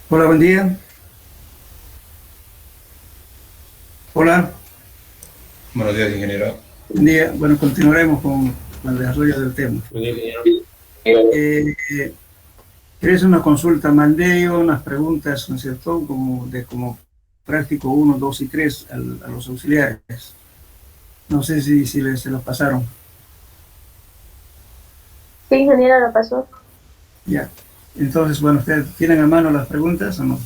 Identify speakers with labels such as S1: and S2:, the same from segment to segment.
S1: Hola, buen día. Hola.
S2: Buenos días, ingeniero.
S1: Buen día. Bueno, continuaremos con el desarrollo del tema.
S2: Buen día, ingeniero.
S1: ¿Querés una consulta? Mandé yo unas preguntas, ¿no es cierto? Como práctico 1, 2 y 3 a los auxiliares. No sé si se los pasaron.
S3: Sí, ingeniero, lo pasó.
S1: Ya. Entonces, bueno, ¿ustedes tienen a mano las preguntas o no?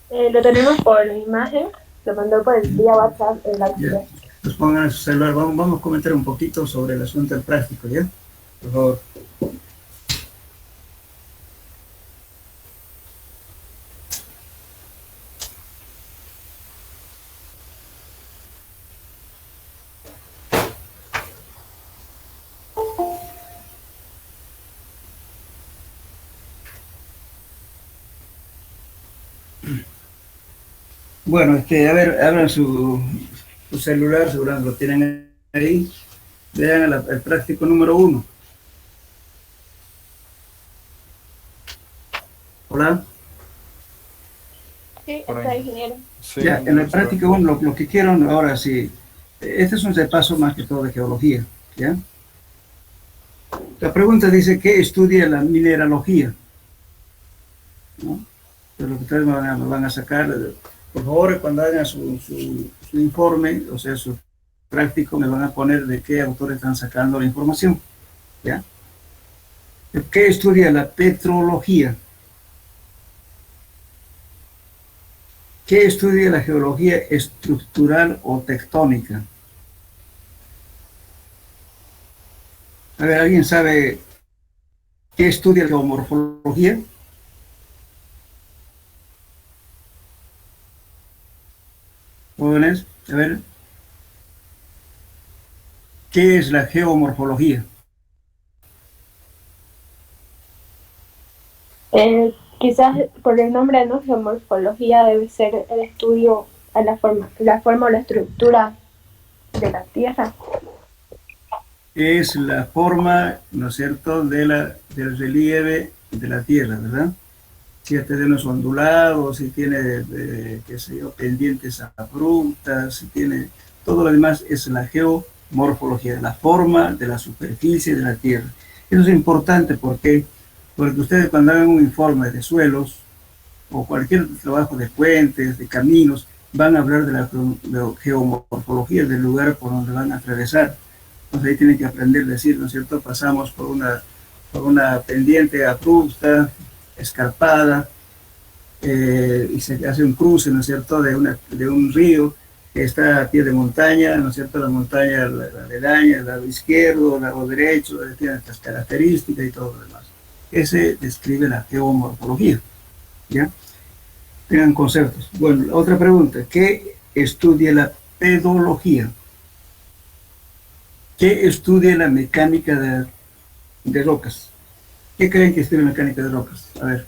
S3: Lo tenemos por la imagen, lo mandó por el vía WhatsApp el
S1: Ya.
S3: auxiliar.
S1: Pues pongan en su celular. Vamos a comentar un poquito sobre el asunto del práctico, ¿ya? Por favor. Bueno, a ver, abran su celular, seguramente lo tienen ahí. Vean el práctico número 1. Hola.
S3: Sí, está, ingeniero.
S2: Sí,
S1: Ya, en el práctico 1, lo que quiero ahora sí, este es un repaso más que todo de geología, ¿ya? La pregunta dice, ¿qué estudia la mineralogía? ¿No? Pero lo que ustedes me van a sacar, por favor, cuando hagan su informe, o sea, su práctico, me van a poner de qué autores están sacando la información, ¿ya? ¿Qué estudia la petrología? ¿Qué estudia la geología estructural o tectónica? A ver, ¿alguien sabe qué estudia la geomorfología? Jóvenes, a ver, ¿qué es la geomorfología?
S3: Quizás por el nombre, ¿no? Geomorfología debe ser el estudio a la forma o la estructura de la Tierra.
S1: Es la forma, ¿no es cierto?, del relieve de la Tierra, ¿verdad? Si tiene terrenos ondulados, si tiene, qué sé yo, pendientes abruptas, si tiene... Todo lo demás es la geomorfología, la forma de la superficie de la Tierra. Eso es importante porque ustedes cuando hagan un informe de suelos o cualquier trabajo de puentes, de caminos, van a hablar de la geomorfología del lugar por donde van a atravesar. Entonces ahí tienen que aprender a decir, ¿no es cierto? Pasamos por una pendiente abrupta, escarpada, y se hace un cruce, ¿no es cierto?, de un río que está a pie de montaña, ¿no es cierto?, la montaña, la aledaña, el lado izquierdo, el lado derecho, tiene estas características y todo lo demás. Ese describe la geomorfología, ¿ya? Tengan conceptos. Bueno, la otra pregunta, ¿qué estudia la pedología? ¿Qué estudia la mecánica de rocas? ¿Qué creen que estudia la mecánica de rocas? A ver.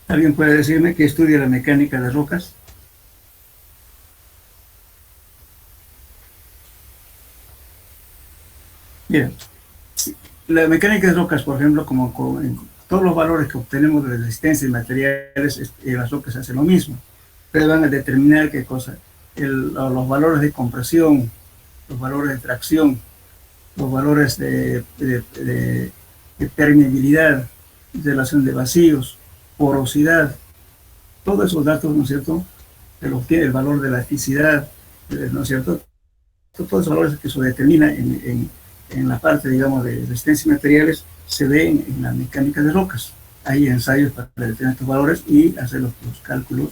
S1: ¿Alguien puede decirme qué estudia la mecánica de rocas? Bien, la mecánica de rocas, por ejemplo, como en todos los valores que obtenemos de resistencia y materiales, las rocas hacen lo mismo. Ustedes van a determinar qué cosa, los valores de compresión, los valores de tracción, los valores de permeabilidad, relación de vacíos, porosidad, todos esos datos, ¿no es cierto?, se los obtiene el valor de la elasticidad, ¿no es cierto?, todos esos valores que se determinan en la parte, digamos, de resistencia y materiales, se ven en la mecánica de rocas. Hay ensayos para determinar estos valores y hacer los cálculos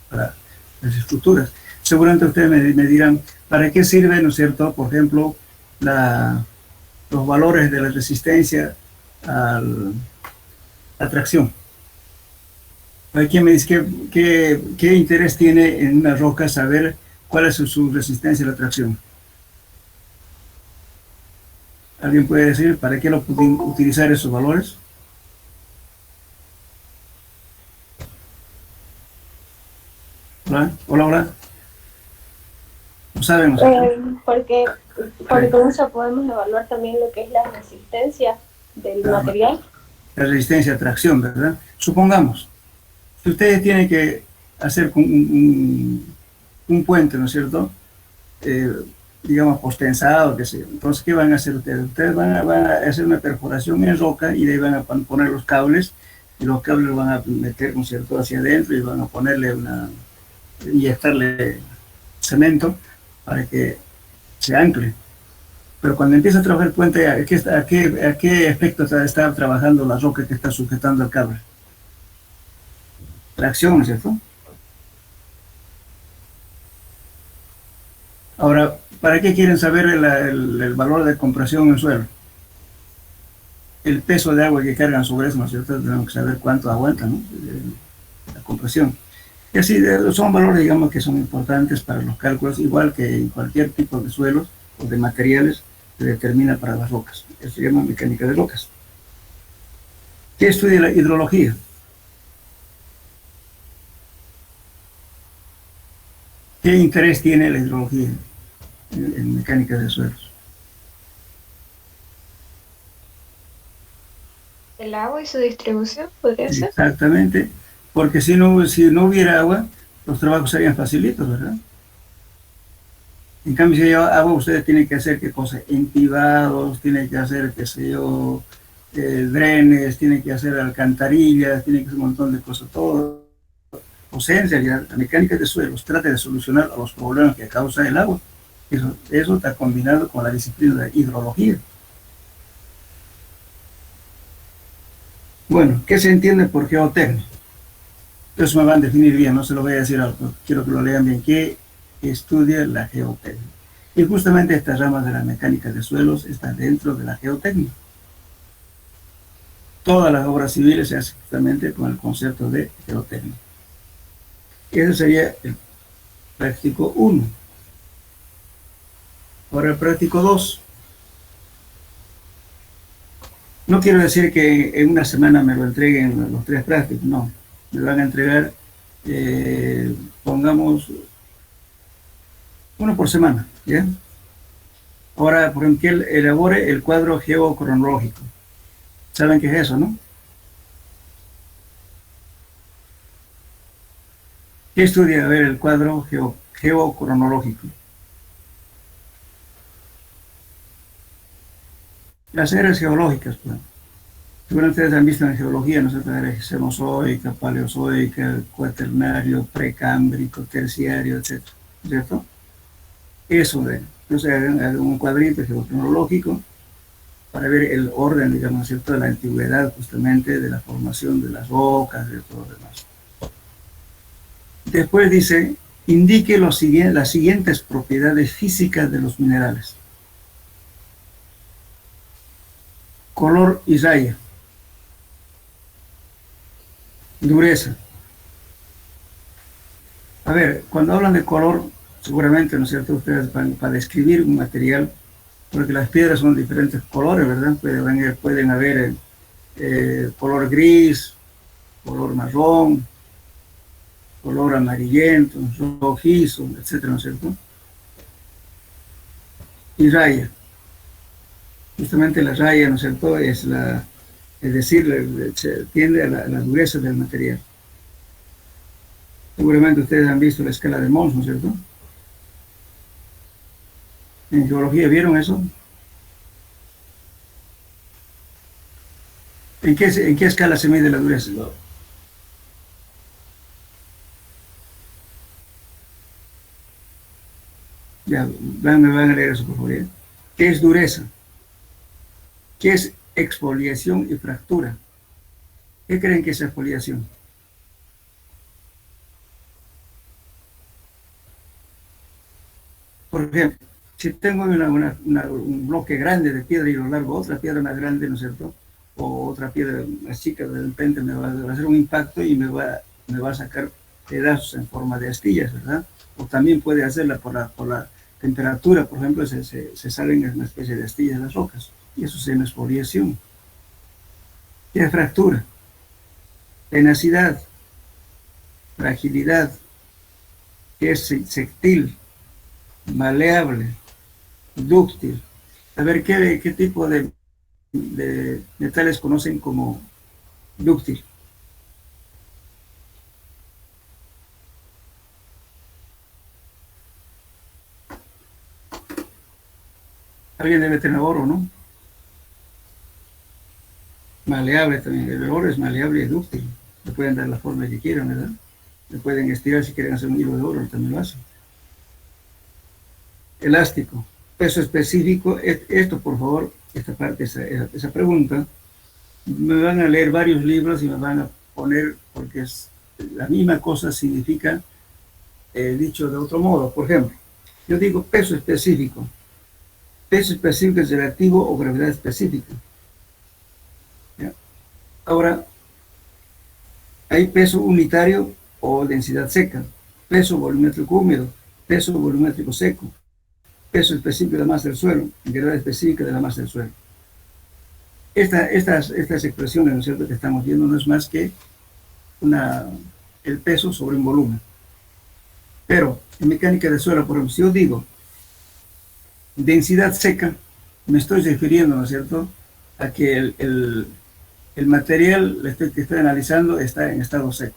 S1: para las estructuras. Seguramente ustedes me dirán, ¿para qué sirve, no es cierto?, por ejemplo, los valores de la resistencia a la tracción. ¿Quién me dice qué interés tiene en una roca saber cuál es su resistencia a la tracción? ¿Alguien puede decir para qué lo pueden utilizar esos valores? Hola, hola, hola. ¿No saben?
S3: Porque con eso podemos evaluar también lo que es la resistencia del material.
S1: La resistencia a tracción, ¿verdad? Supongamos, si ustedes tienen que hacer un puente, ¿no es cierto?, digamos, postensado, qué sé yo. Entonces, ¿qué van a hacer ustedes? Ustedes van a hacer una perforación en roca y de ahí van a poner los cables, y los cables los van a meter, ¿no es cierto?, hacia adentro, y van a ponerle inyectarle cemento para que se ancle. Pero cuando empieza a trabajar el puente, ¿a qué efecto está trabajando la roca que está sujetando el cable? Tracción, ¿no es cierto? Ahora, ¿para qué quieren saber el valor de compresión en el suelo? El peso de agua que cargan sobre eso, ¿no es cierto? Tenemos que saber cuánto aguanta, ¿no?, la compresión. Y así son valores, digamos, que son importantes para los cálculos, igual que en cualquier tipo de suelos o de materiales se determina para las rocas. Eso se llama mecánica de rocas. ¿Qué estudia la hidrología? ¿Qué interés tiene la hidrología en mecánica de suelos?
S3: El agua y su distribución, ¿podría ser?
S1: Exactamente, porque si no hubiera agua, los trabajos serían facilitos, ¿verdad? En cambio, si hay agua, ustedes tienen que hacer, ¿qué cosa? Empivados, tienen que hacer, qué sé yo, drenes, tienen que hacer alcantarillas, tienen que hacer un montón de cosas, todo. O sea, en realidad, la mecánica de suelos trata de solucionar los problemas que causa el agua. Eso está combinado con la disciplina de hidrología. Bueno, ¿qué se entiende por geotecnia? Eso me van a definir bien, no se lo voy a decir algo, quiero que lo lean bien. ¿Qué estudia la geotecnia? Y justamente estas ramas de la mecánica de suelos están dentro de la geotecnia. Todas las obras civiles se hacen justamente con el concepto de geotecnia. Ese sería el práctico 1. Ahora el práctico 2. No quiero decir que en una semana me lo entreguen los 3 prácticos, no. Me van a entregar, pongamos, uno por semana, ¿ya? Ahora, por ejemplo, que elabore el cuadro geocronológico. ¿Saben qué es eso, no? ¿Qué estudia? A ver, el cuadro geocronológico. Las eras geológicas, pues. Seguramente ustedes han visto en la geología, ¿no? La era cenozoica, paleozoica, cuaternario, precámbrico, terciario, etc. ¿Cierto? Eso de, entonces hagan un cuadrito geocronológico para ver el orden, digamos, ¿cierto?, de la antigüedad, justamente, de la formación de las rocas, de todo lo demás. Después dice, indique las siguientes propiedades físicas de los minerales. Color y raya. Dureza. A ver, cuando hablan de color, seguramente, ¿no es cierto?, ustedes van para describir un material, porque las piedras son diferentes colores, ¿verdad? Pueden haber color gris, color marrón, color amarillento, rojizo, etcétera, ¿no es cierto? Y raya. Justamente la raya, ¿no es cierto?, es decir, se tiende a la dureza del material. Seguramente ustedes han visto la escala de Mohs, ¿no es cierto? En geología, ¿vieron eso? ¿En qué escala se mide la dureza? Ya, me van a leer eso, por favor. ¿Ya? ¿Qué es dureza? ¿Qué es exfoliación y fractura? ¿Qué creen que es exfoliación? Por ejemplo, si tengo un bloque grande de piedra y lo largo otra piedra más grande, ¿no es cierto? O otra piedra más chica, de repente va a hacer un impacto y me va a sacar pedazos en forma de astillas, ¿verdad? O también puede hacerla por la temperatura, por ejemplo, se salen una especie de astillas de las rocas. Y eso se llama exfoliación. ¿Qué es fractura? Tenacidad, fragilidad, que es sectil, maleable, dúctil. A ver, ¿qué tipo de metales conocen como dúctil? Alguien debe tener oro, ¿no? Maleable también. El oro es maleable y dúctil. Le pueden dar la forma que quieran, ¿verdad? Le pueden estirar si quieren hacer un hilo de oro, también lo hacen. Elástico, peso específico. Esto, por favor, esta parte, esa pregunta, me van a leer varios libros y me van a poner, porque es la misma cosa significa dicho de otro modo. Por ejemplo, yo digo peso específico. Peso específico es relativo o gravedad específica. ¿Ya? Ahora, hay peso unitario o densidad seca, peso volumétrico húmedo, peso volumétrico seco, peso específico de la masa del suelo, gravedad específica de la masa del suelo. Estas expresiones, ¿no es cierto?, que estamos viendo no es más que el peso sobre un volumen. Pero en mecánica de suelo, por ejemplo, si yo digo densidad seca, me estoy refiriendo, ¿no es cierto?, a que el material que estoy analizando está en estado seco.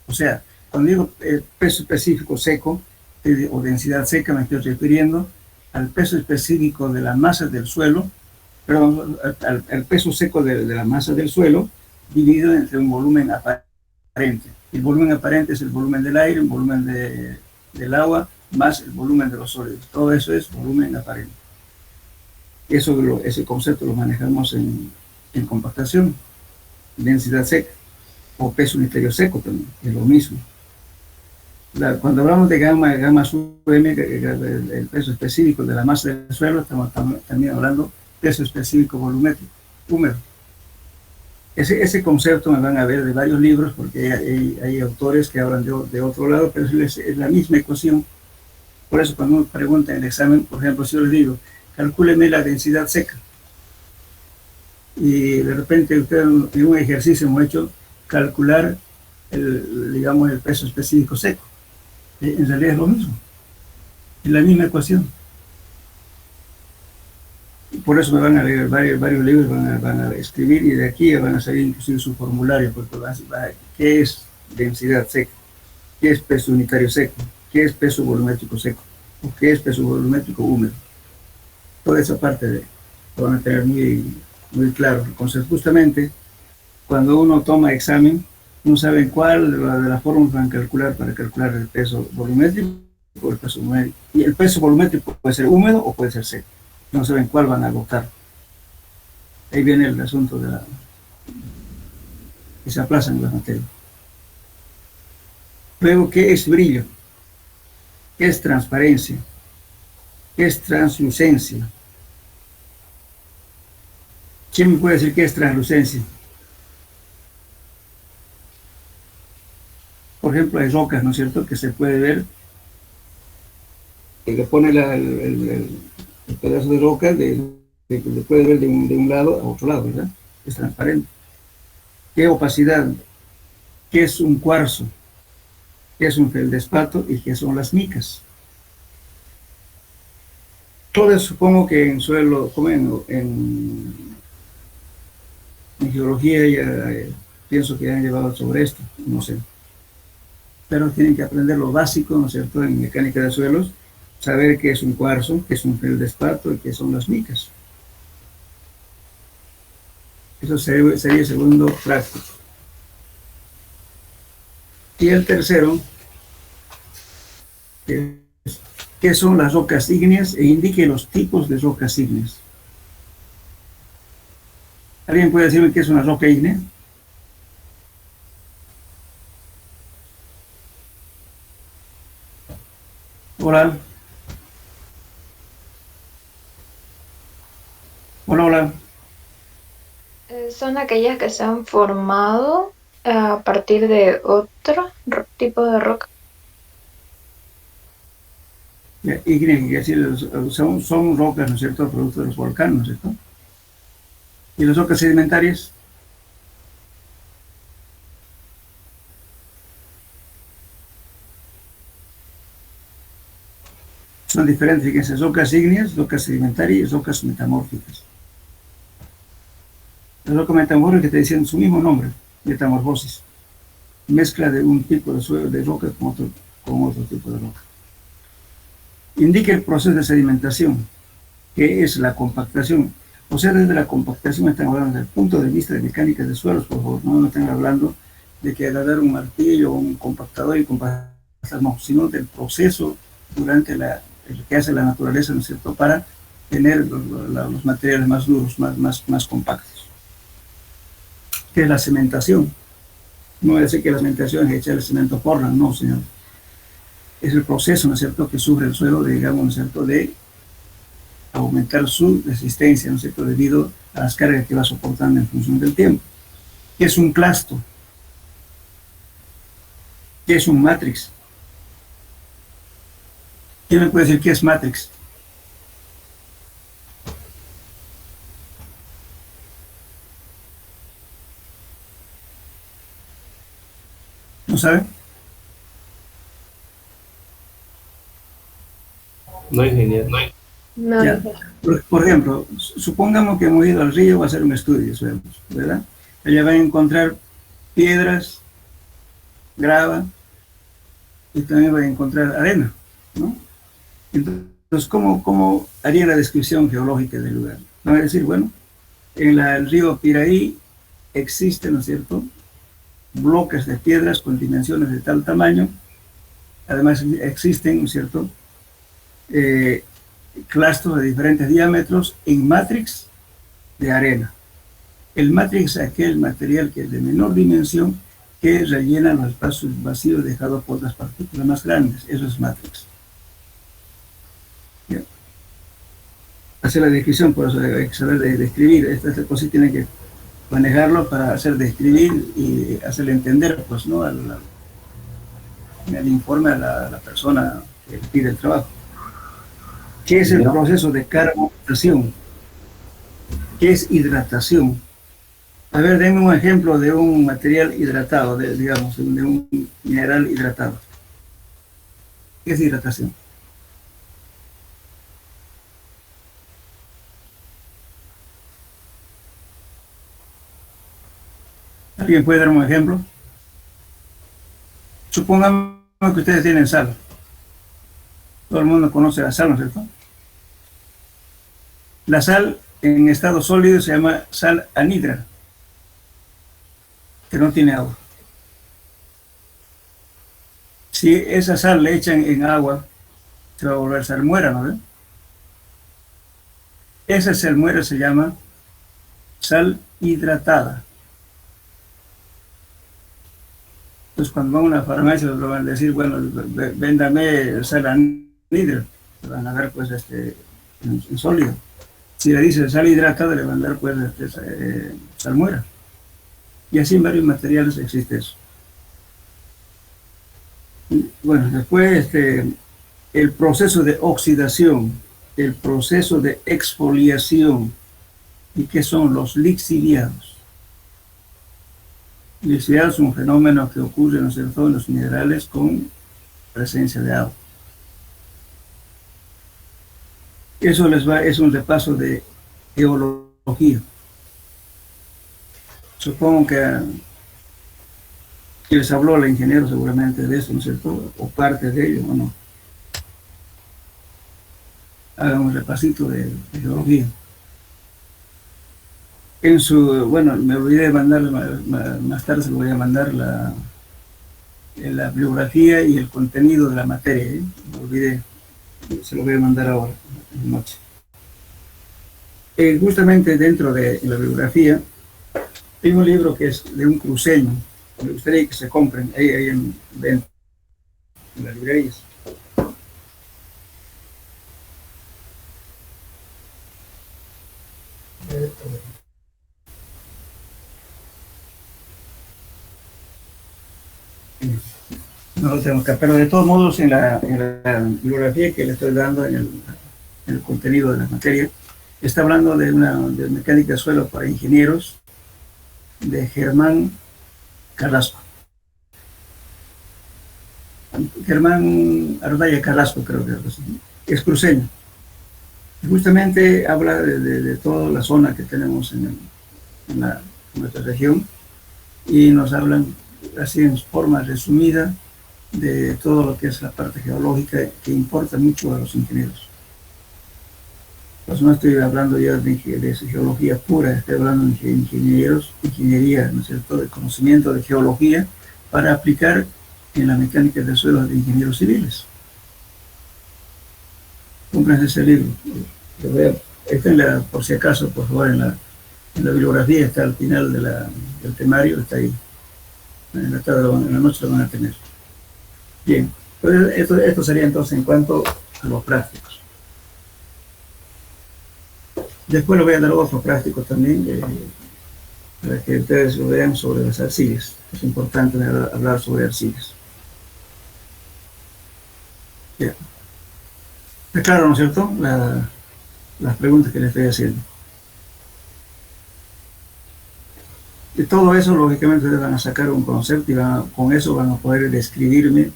S1: O sea, cuando digo peso específico seco o densidad seca, me estoy refiriendo al peso específico de la masa del suelo, perdón, al peso seco de la masa del suelo dividido entre un volumen aparente. El volumen aparente es el volumen del aire, el volumen del agua, más el volumen de los sólidos. Todo eso es volumen aparente. Ese concepto lo manejamos en compactación, densidad seca, o peso unitario seco también, es lo mismo. Cuando hablamos de gamma sub m, el peso específico de la masa del suelo, estamos también hablando peso específico volumétrico, húmedo. Ese concepto me van a ver de varios libros, porque hay autores que hablan de otro lado, pero es la misma ecuación. Por eso cuando uno pregunta en el examen, por ejemplo, si yo les digo, calcúleme la densidad seca, y de repente usted en un ejercicio hemos hecho calcular digamos, el peso específico seco. En realidad es lo mismo, es la misma ecuación. Y por eso me van a leer varios libros, van a escribir, y de aquí van a salir inclusive su formulario, porque ¿qué es densidad seca? ¿Qué es peso unitario seco? ¿Qué es peso volumétrico seco? ¿O qué es peso volumétrico húmedo? Toda esa parte lo van a tener muy claro. Entonces, justamente, cuando uno toma examen, no saben cuál de las formas van a calcular para calcular el peso volumétrico o el peso húmedo. Y el peso volumétrico puede ser húmedo o puede ser seco. No saben cuál van a adoptar. Ahí viene el asunto que se aplazan las materias. Luego, ¿qué es brillo? ¿Qué es transparencia? ¿Qué es translucencia? ¿Quién me puede decir qué es translucencia? Por ejemplo, hay rocas, ¿no es cierto?, que se puede ver, que le pone el pedazo de roca, se puede ver de un lado a otro lado, ¿verdad? Es transparente. ¿Qué opacidad? ¿Qué es un cuarzo? ¿Qué es un feldespato? ¿Y qué son las micas? Todo eso supongo que en suelo, como en geología ya pienso que han llevado sobre esto, no sé. Pero tienen que aprender lo básico, ¿no es cierto?, en mecánica de suelos, saber qué es un cuarzo, qué es un feldespato y qué son las micas. Eso sería el segundo práctico. Y el tercero, que es qué son las rocas ígneas e indique los tipos de rocas ígneas. ¿Alguien puede decirme qué es una roca ígnea? Hola. Hola, hola.
S4: Son aquellas que se han formado a partir de otro tipo de roca.
S1: Ígnea quiere decir, son rocas, ¿no es cierto?, producto de los volcanes, ¿no es cierto? ¿Y las rocas sedimentarias? Son diferentes, fíjense, rocas ígneas, rocas sedimentarias y rocas metamórficas. Las rocas metamórficas te dicen su mismo nombre, metamorfosis. Mezcla de un tipo de suelo de roca con otro tipo de roca. Indica el proceso de sedimentación, que es la compactación. O sea, desde la compactación están hablando desde el punto de vista de mecánica de suelos, por favor, no están hablando de que agarrar un martillo o un compactador y compactar, no, sino del proceso durante el que hace la naturaleza, ¿no es cierto?, para tener los materiales más duros, más compactos. ¿Qué es la cementación? No es decir que la cementación es echarle cemento Portland, no, señor. Es el proceso, ¿no es cierto?, que sufre el suelo, digamos, ¿no es cierto?, de aumentar su resistencia, ¿no es cierto?, debido a las cargas que va soportando en función del tiempo. ¿Qué es un clasto? ¿Qué es un matrix? ¿Quién me puede decir qué es matrix? ¿No sabe?
S2: No, ingeniero.
S4: No,
S1: Ya. Por ejemplo, supongamos que hemos ido al río a hacer un estudio, ¿verdad? Allá van a encontrar piedras, grava, y también van a encontrar arena, ¿no? Entonces, ¿cómo haría la descripción geológica del lugar? Van a decir, bueno, en el río Piraí existen, ¿no es cierto?, bloques de piedras con dimensiones de tal tamaño. Además existen, ¿no es cierto?, clastros de diferentes diámetros en matrix de arena. El matrix es aquel material que es de menor dimensión que rellena los espacios vacíos dejados por las partículas más grandes. Eso es matrix. Bien. Hacer la descripción, por eso hay que saber describir. Esta cosa tiene que manejarlo para hacer describir y hacerle entender, pues, ¿no?, al informe a la persona que pide el trabajo. ¿Qué es el proceso de carbonatación? ¿Qué es hidratación? A ver, denme un ejemplo de un material hidratado, digamos, de un mineral hidratado. ¿Qué es hidratación? ¿Alguien puede darme un ejemplo? Supongamos que ustedes tienen sal. Todo el mundo conoce la sal, ¿no es cierto? La sal en estado sólido se llama sal anhidra, que no tiene agua. Si esa sal le echan en agua, se va a volver salmuera, ¿no ven? Esa salmuera se llama sal hidratada. Entonces, cuando van a una farmacia, lo van a decir, bueno, véndame sal anhidra, le van a dar, pues, en sólido. Si le dice sal hidratada, le van a dar, pues, salmuera. Y así en varios materiales existe eso. Bueno, después el proceso de oxidación, el proceso de exfoliación, ¿y qué son los lixiviados? Lixiviados es un fenómeno que ocurre, ¿no es cierto?, en los minerales con presencia de agua. Eso es un repaso de geología. Supongo que les habló el ingeniero seguramente de eso, ¿no es cierto?, o parte de ello, ¿o no? Hagan un repasito de geología. Bueno, me olvidé de mandarle, más tarde se lo voy a mandar la bibliografía y el contenido de la materia, ¿eh? Me olvidé. Se lo voy a mandar ahora, en la noche. Justamente dentro de la bibliografía, hay un libro que es de un cruceño. Me gustaría que se compren ahí en las librerías. No lo tengo acá, pero de todos modos en la bibliografía que le estoy dando en el contenido de la materia, está hablando de mecánica de suelo para ingenieros de Germán Carrasco. Germán Ardaya Carrasco, creo que es cruceño. Justamente habla de toda la zona que tenemos en nuestra región y nos hablan así en forma resumida de todo lo que es la parte geológica que importa mucho a los ingenieros. Pues no estoy hablando ya de geología pura, estoy hablando de ingeniería, ¿no es cierto?, de conocimiento de geología para aplicar en la mecánica de suelos de ingenieros civiles. Compren ese libro. Está por si acaso, por favor, en la bibliografía, está al final del temario, está ahí. En la noche lo van a tener. Bien, pues esto sería entonces en cuanto a los prácticos. Después le voy a dar otro práctico también, para que ustedes lo vean sobre las arcillas. Es importante hablar sobre arcillas. Bien. Está claro, ¿no es cierto?, las preguntas que les estoy haciendo. De todo eso, lógicamente, ustedes van a sacar un concepto y con eso van a poder describirme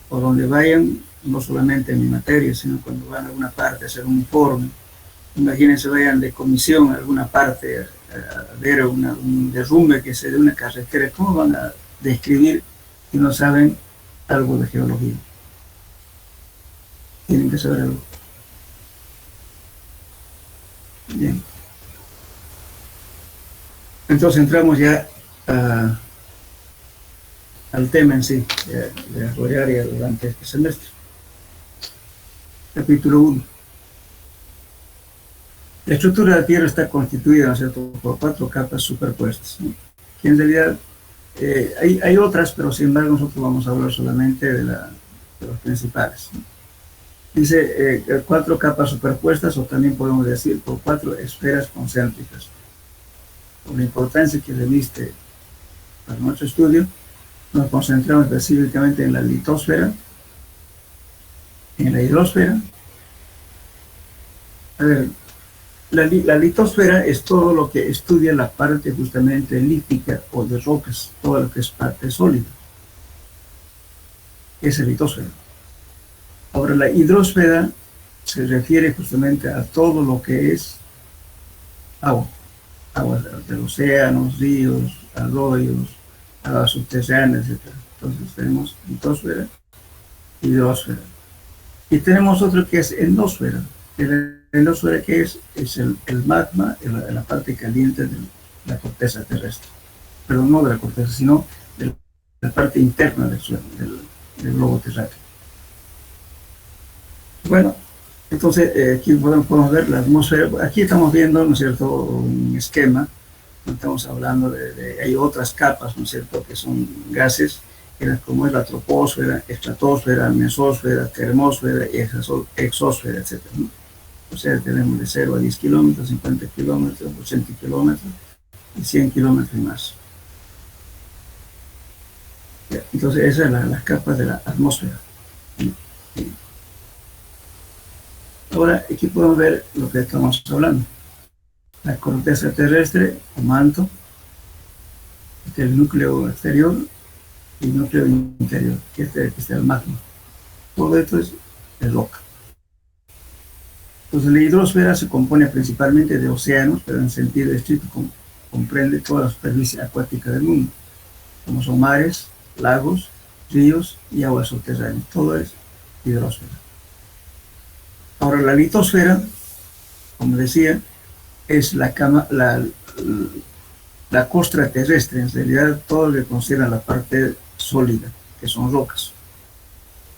S1: por donde vayan, no solamente en mi materia, sino cuando van a alguna parte a hacer un informe. Imagínense, vayan de comisión a alguna parte a ver un derrumbe que se de una carretera. ¿Cómo van a describir si no saben algo de geología? Tienen que saber algo. Bien. Entonces entramos ya al tema en sí, de desarrollar durante este semestre. Capítulo 1. La estructura de la Tierra está constituida, ¿no es cierto?, por 4 capas superpuestas, ¿no? Que en realidad hay otras, pero sin embargo nosotros vamos a hablar solamente de los principales, ¿no? Dice 4 capas superpuestas, o también podemos decir por 4 esferas concéntricas. Por la importancia que reviste para nuestro estudio, nos concentramos específicamente en la litosfera, en la hidrosfera. A ver, la litosfera es todo lo que estudia la parte justamente lítica o de rocas, todo lo que es parte sólida. Esa es la litosfera. Ahora, la hidrosfera se refiere justamente a todo lo que es agua de océanos, ríos, arroyos, aguas subterráneas, etc. Entonces tenemos litosfera, hidrosfera. Y tenemos otro que es endosfera. La endosfera, que es el magma, la parte caliente de la corteza terrestre. Pero no de la corteza, sino de la parte interna del globo terráqueo. Bueno, entonces aquí podemos ver la atmósfera. Aquí estamos viendo, ¿no es cierto?, un esquema. Estamos hablando hay otras capas, ¿no es cierto?, que son gases, como es la troposfera, estratosfera, mesósfera, termósfera, exósfera, etc., ¿no? O sea, tenemos de 0 a 10 kilómetros, 50 kilómetros, 80 kilómetros y 100 kilómetros y más. Entonces, esas son las capas de la atmósfera. Ahora, aquí podemos ver lo que estamos hablando. La corteza terrestre, o manto, el núcleo exterior y el núcleo interior, que es el magma. Todo esto es roca. Entonces, la hidrosfera se compone principalmente de océanos, pero en sentido estricto comprende toda la superficie acuática del mundo, como son mares, lagos, ríos y aguas subterráneas. Todo es hidrosfera. Ahora, la litosfera, como decía, es la costra terrestre, en realidad todo lo que considera la parte sólida, que son rocas.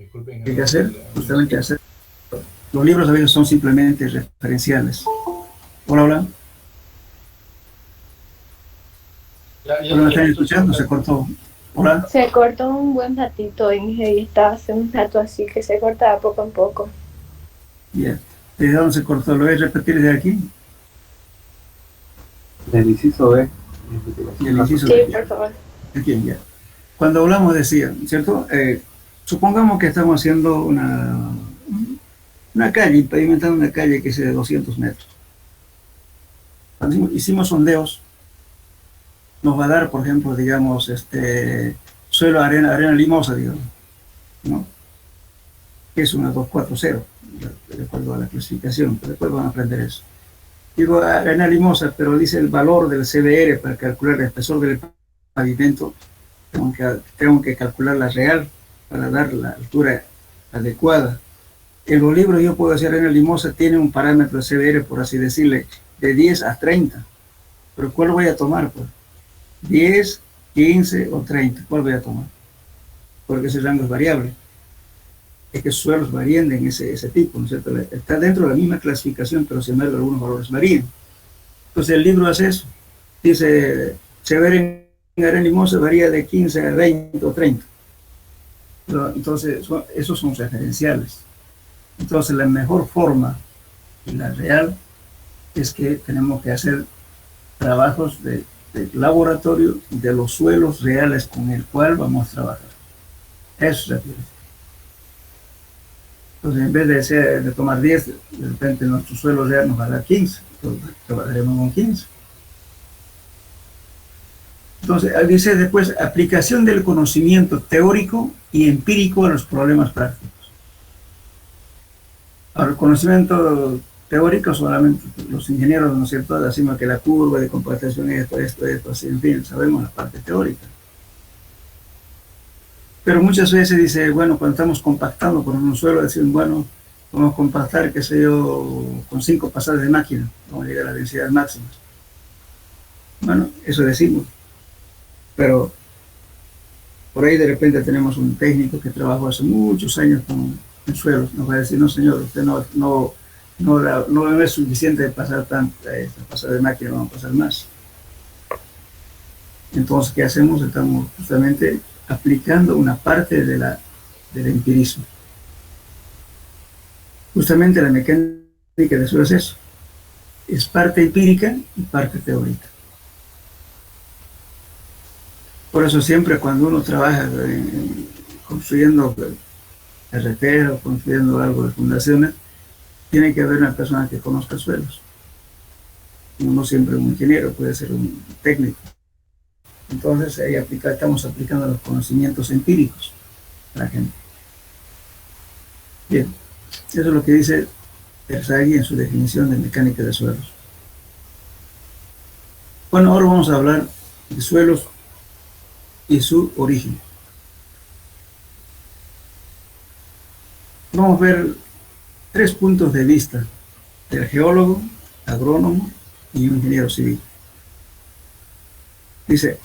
S2: Disculpen.
S1: Hay que hacer, justamente hacer. Los libros a veces son simplemente referenciales. Hola, hola. ¿No me están escuchando? Se cortó. Hola.
S3: Se cortó un buen ratito, Inge, y estaba hace un rato así que se cortaba poco a poco.
S1: Bien. ¿Desde dónde se cortó? ¿Lo voy a repetir desde aquí?
S5: Del inciso B.
S1: Del inciso
S3: Sí,
S1: B.
S3: por favor.
S1: Aquí, ya. Cuando hablamos decía, ¿cierto? Supongamos que estamos haciendo una calle, pavimentando una calle que sea de 200 metros. Cuando hicimos sondeos, nos va a dar, por ejemplo, digamos, suelo arena limosa, digamos, ¿no? Que es una 240, de acuerdo a la clasificación, pero después van a aprender eso. Digo arena limosa, pero dice el valor del CBR para calcular el espesor del pavimento, tengo que calcular la real para dar la altura adecuada. En los libros yo puedo decir arena limosa tiene un parámetro de CBR, por así decirle, de 10 a 30, pero ¿cuál voy a tomar? Pues 10, 15 o 30, ¿cuál voy a tomar? Porque ese rango es variable. Es que suelos varían en ese tipo, ¿no es cierto? Está dentro de la misma clasificación, pero sin embargo algunos valores varían. Entonces el libro hace eso. Dice, CBR en arena limosa varía de 15 a 20 o 30. Pero, entonces, esos son referenciales. Entonces la mejor forma, y la real, es que tenemos que hacer trabajos de laboratorio de los suelos reales con el cual vamos a trabajar. Eso es la teoría. Entonces, en vez de tomar 10, de repente nuestro suelo real nos va a dar 15, entonces trabajaremos con 15. Entonces, dice después, aplicación del conocimiento teórico y empírico a los problemas prácticos. Ahora, el conocimiento teórico solamente los ingenieros, ¿no es cierto?, decimos que la curva de compactación es esto, así, en fin, sabemos la parte teórica. Pero muchas veces dice, bueno, cuando estamos compactando por un suelo, decimos, bueno, vamos a compactar, qué sé yo, con 5 pasadas de máquina, vamos a llegar a las densidades máximas. Bueno, eso decimos. Pero por ahí de repente tenemos un técnico que trabajó hace muchos años con suelos, nos va a decir, no señor, usted no es suficiente de pasar esta pasada de máquina, vamos a pasar más. Entonces, ¿qué hacemos? Estamos justamente aplicando una parte del empirismo. Justamente la mecánica de suelo es eso. Es parte empírica y parte teórica. Por eso siempre cuando uno trabaja construyendo carreteras o construyendo algo de fundaciones, tiene que haber una persona que conozca suelos. No siempre un ingeniero, puede ser un técnico. Entonces ahí estamos aplicando los conocimientos empíricos a la gente. Bien, eso es lo que dice Terzaghi en su definición de mecánica de suelos. Bueno, ahora vamos a hablar de suelos y su origen. Vamos a ver 3 puntos de vista del geólogo, agrónomo y un ingeniero civil. Dice,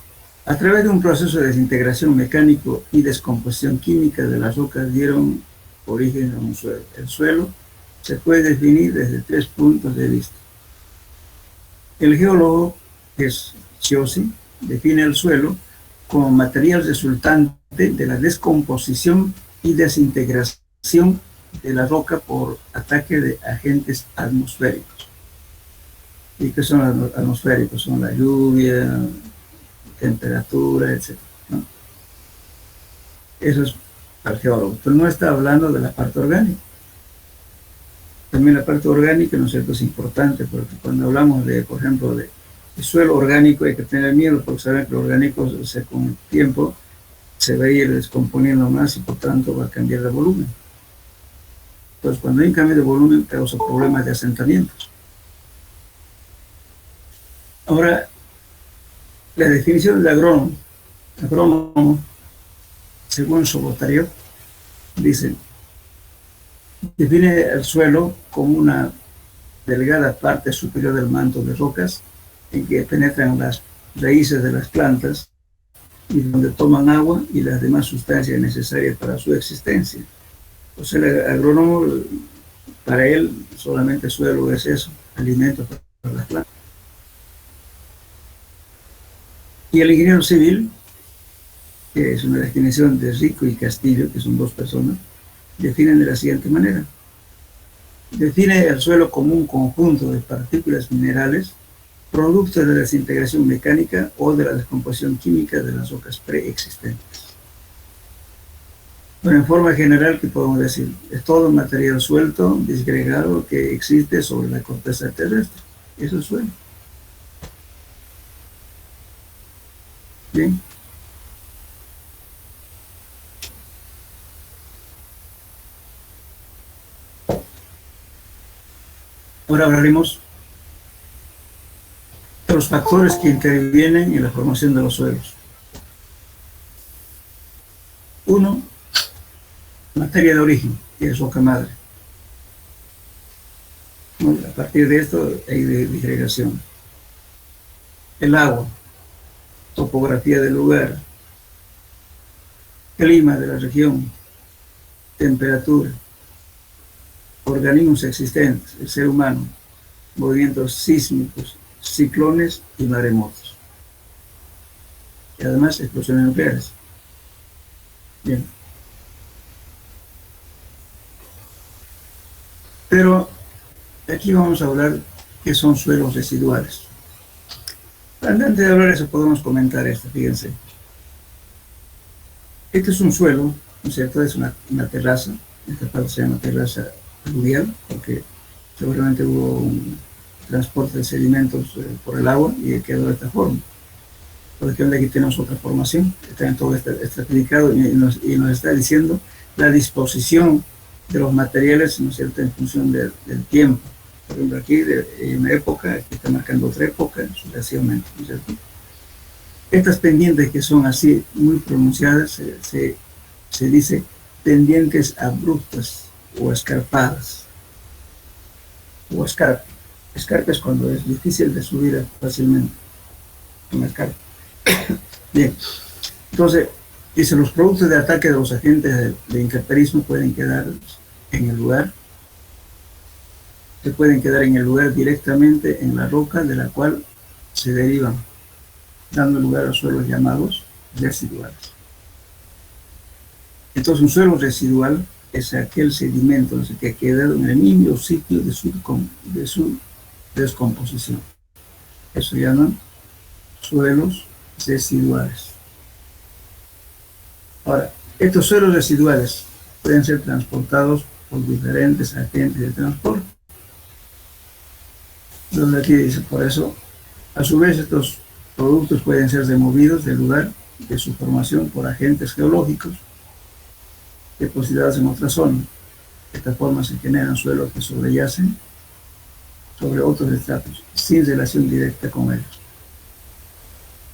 S1: a través de un proceso de desintegración mecánico y descomposición química de las rocas dieron origen a un suelo. El suelo se puede definir desde 3 puntos de vista. El geólogo, que es Ciosi, define el suelo como material resultante de la descomposición y desintegración de la roca por ataque de agentes atmosféricos. ¿Y qué son los atmosféricos? Son la lluvia, temperatura, etc., ¿no? Eso es para el geólogo, pero no está hablando de la parte orgánica. También la parte orgánica, ¿no es cierto?, es importante, porque cuando hablamos de, por ejemplo, de suelo orgánico, hay que tener miedo, porque saben que lo orgánico con el tiempo se va a ir descomponiendo más y por tanto va a cambiar de volumen. Entonces, cuando hay un cambio de volumen, causa problemas de asentamientos. Ahora, la definición del agrónomo, según Sobotario, dice, define el suelo como una delgada parte superior del manto de rocas en que penetran las raíces de las plantas y donde toman agua y las demás sustancias necesarias para su existencia. Pues el agrónomo, para él, solamente suelo es eso, alimento para las plantas. Y el ingeniero civil, que es una definición de Rico y Castillo, que son dos personas, definen de la siguiente manera. Define el suelo como un conjunto de partículas minerales producto de la desintegración mecánica o de la descomposición química de las rocas preexistentes. Bueno, en forma general, ¿qué podemos decir? Es todo material suelto, disgregado, que existe sobre la corteza terrestre. Eso es suelo. Bien. Ahora hablaremos de los factores que intervienen en la formación de los suelos. Uno, materia de origen, que es roca madre. A partir de esto hay disgregación. El agua, topografía del lugar, clima de la región, temperatura, organismos existentes, el ser humano, movimientos sísmicos, ciclones y maremotos. Y además explosiones nucleares. Bien. Pero aquí vamos a hablar qué son suelos residuales. Antes de hablar de eso podemos comentar esto, fíjense. Este es un suelo, ¿no es cierto? Es una terraza. Esta parte se llama terraza aluvial porque seguramente hubo un transporte de sedimentos por el agua y quedó de esta forma. Por ejemplo, aquí tenemos otra formación, está todo estratificado y nos está diciendo la disposición de los materiales, ¿no es cierto?, en función del tiempo. Por ejemplo, aquí hay una época, aquí está marcando otra época, sucesivamente, ¿no es cierto? Estas pendientes que son así muy pronunciadas se dice pendientes abruptas o escarpadas. O escarpa. Escarpa es cuando es difícil de subir fácilmente. Una escarpa. Bien. Entonces, dice, los productos de ataque de los agentes de intemperismo pueden quedar en el lugar. Se pueden quedar en el lugar directamente en la roca de la cual se derivan, dando lugar a suelos llamados residuales. Entonces, un suelo residual es aquel sedimento que ha quedado en el mismo sitio de su descomposición. Eso se llaman suelos residuales. Ahora, estos suelos residuales pueden ser transportados por diferentes agentes de transporte. Entonces aquí dice, por eso, a su vez estos productos pueden ser removidos del lugar de su formación por agentes geológicos depositados en otra zona. De esta forma se generan suelos que sobreyacen sobre otros estratos, sin relación directa con ellos.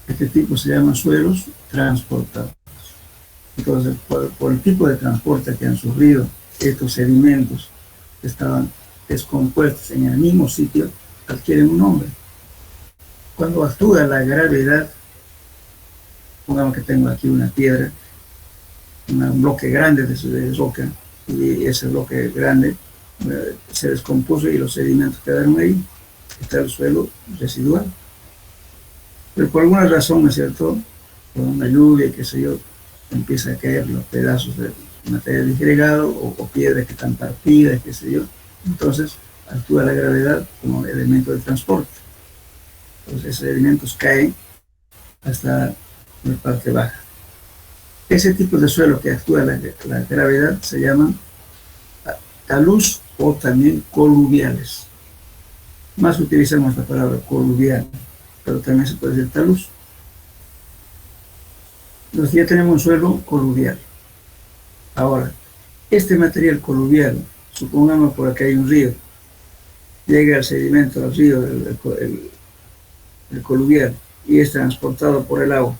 S1: Este tipo se llaman suelos transportados. Entonces, por el tipo de transporte que han sufrido estos sedimentos que estaban descompuestos en el mismo sitio, adquieren un nombre. Cuando actúa la gravedad, pongamos que tengo aquí una piedra, un bloque grande de roca, y ese bloque grande se descompuso y los sedimentos quedaron ahí. Está el suelo residual. Pero por alguna razón, ¿no es cierto?, por una lluvia, qué sé yo, empieza a caer los pedazos de material disgregado o piedras que están partidas, qué sé yo. Entonces actúa la gravedad como elemento de transporte. Entonces esos elementos caen hasta la parte baja. Ese tipo de suelo que actúa la gravedad se llaman talus o también coluviales. Más utilizamos la palabra coluvial, pero también se puede decir talus. Entonces ya tenemos un suelo coluvial. Ahora, este material coluvial, supongamos por acá hay un río, llega el sedimento al río, el coluvial, y es transportado por el agua.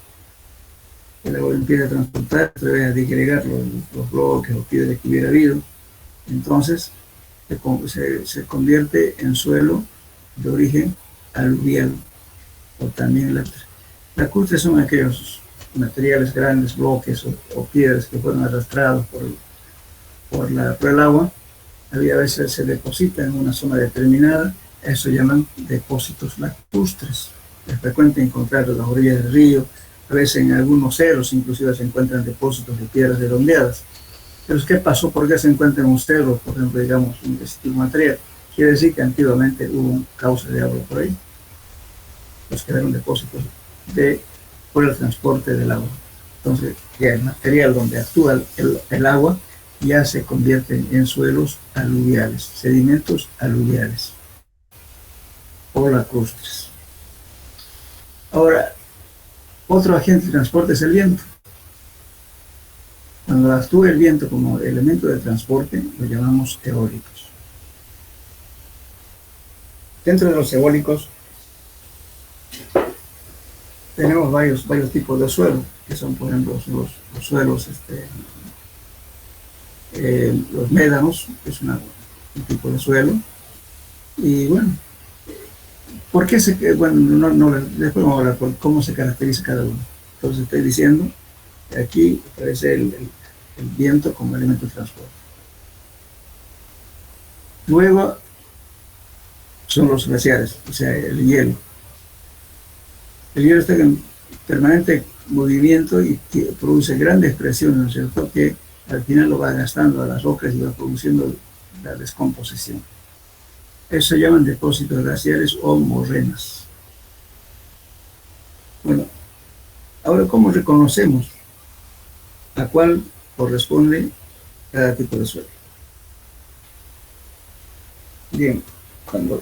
S1: El agua empieza a transportar, a disgregar los bloques o piedras que hubiera habido. Entonces se convierte en suelo de origen aluvial, o también lacustres son aquellos materiales grandes, bloques o piedras que fueron arrastrados por el agua, había veces se deposita en una zona determinada, eso llaman depósitos lacustres. Es frecuente encontrar en las orillas del río, a veces en algunos cerros inclusive se encuentran depósitos de piedras redondeadas. Pero ¿qué pasó? ¿Por qué se encuentra en un cerro, por ejemplo, digamos, un tipo material? Quiere decir que antiguamente hubo un cauce de agua por ahí. Pues quedaron depósitos por el transporte del agua. Entonces, ya el material donde actúa el agua ya se convierte en suelos aluviales, sedimentos aluviales o lacustres. Ahora, otro agente de transporte es el viento. Cuando actúa el viento como elemento de transporte, lo llamamos eólicos. Dentro de los eólicos tenemos varios tipos de suelo, que son, por ejemplo, los suelos, los médanos, que es un tipo de suelo. Y bueno, ¿por qué después vamos a hablar por cómo se caracteriza cada uno? Entonces estoy diciendo que aquí aparece el viento como elemento de transporte. Luego son los glaciares, o sea, el hielo. El hielo está en permanente movimiento y que produce grandes presiones, ¿no es cierto?, que al final lo va gastando a las rocas y va produciendo la descomposición. Eso se llaman depósitos glaciares o morrenas. Bueno, ahora, ¿cómo reconocemos a cuál corresponde cada tipo de suelo? Bien, cuando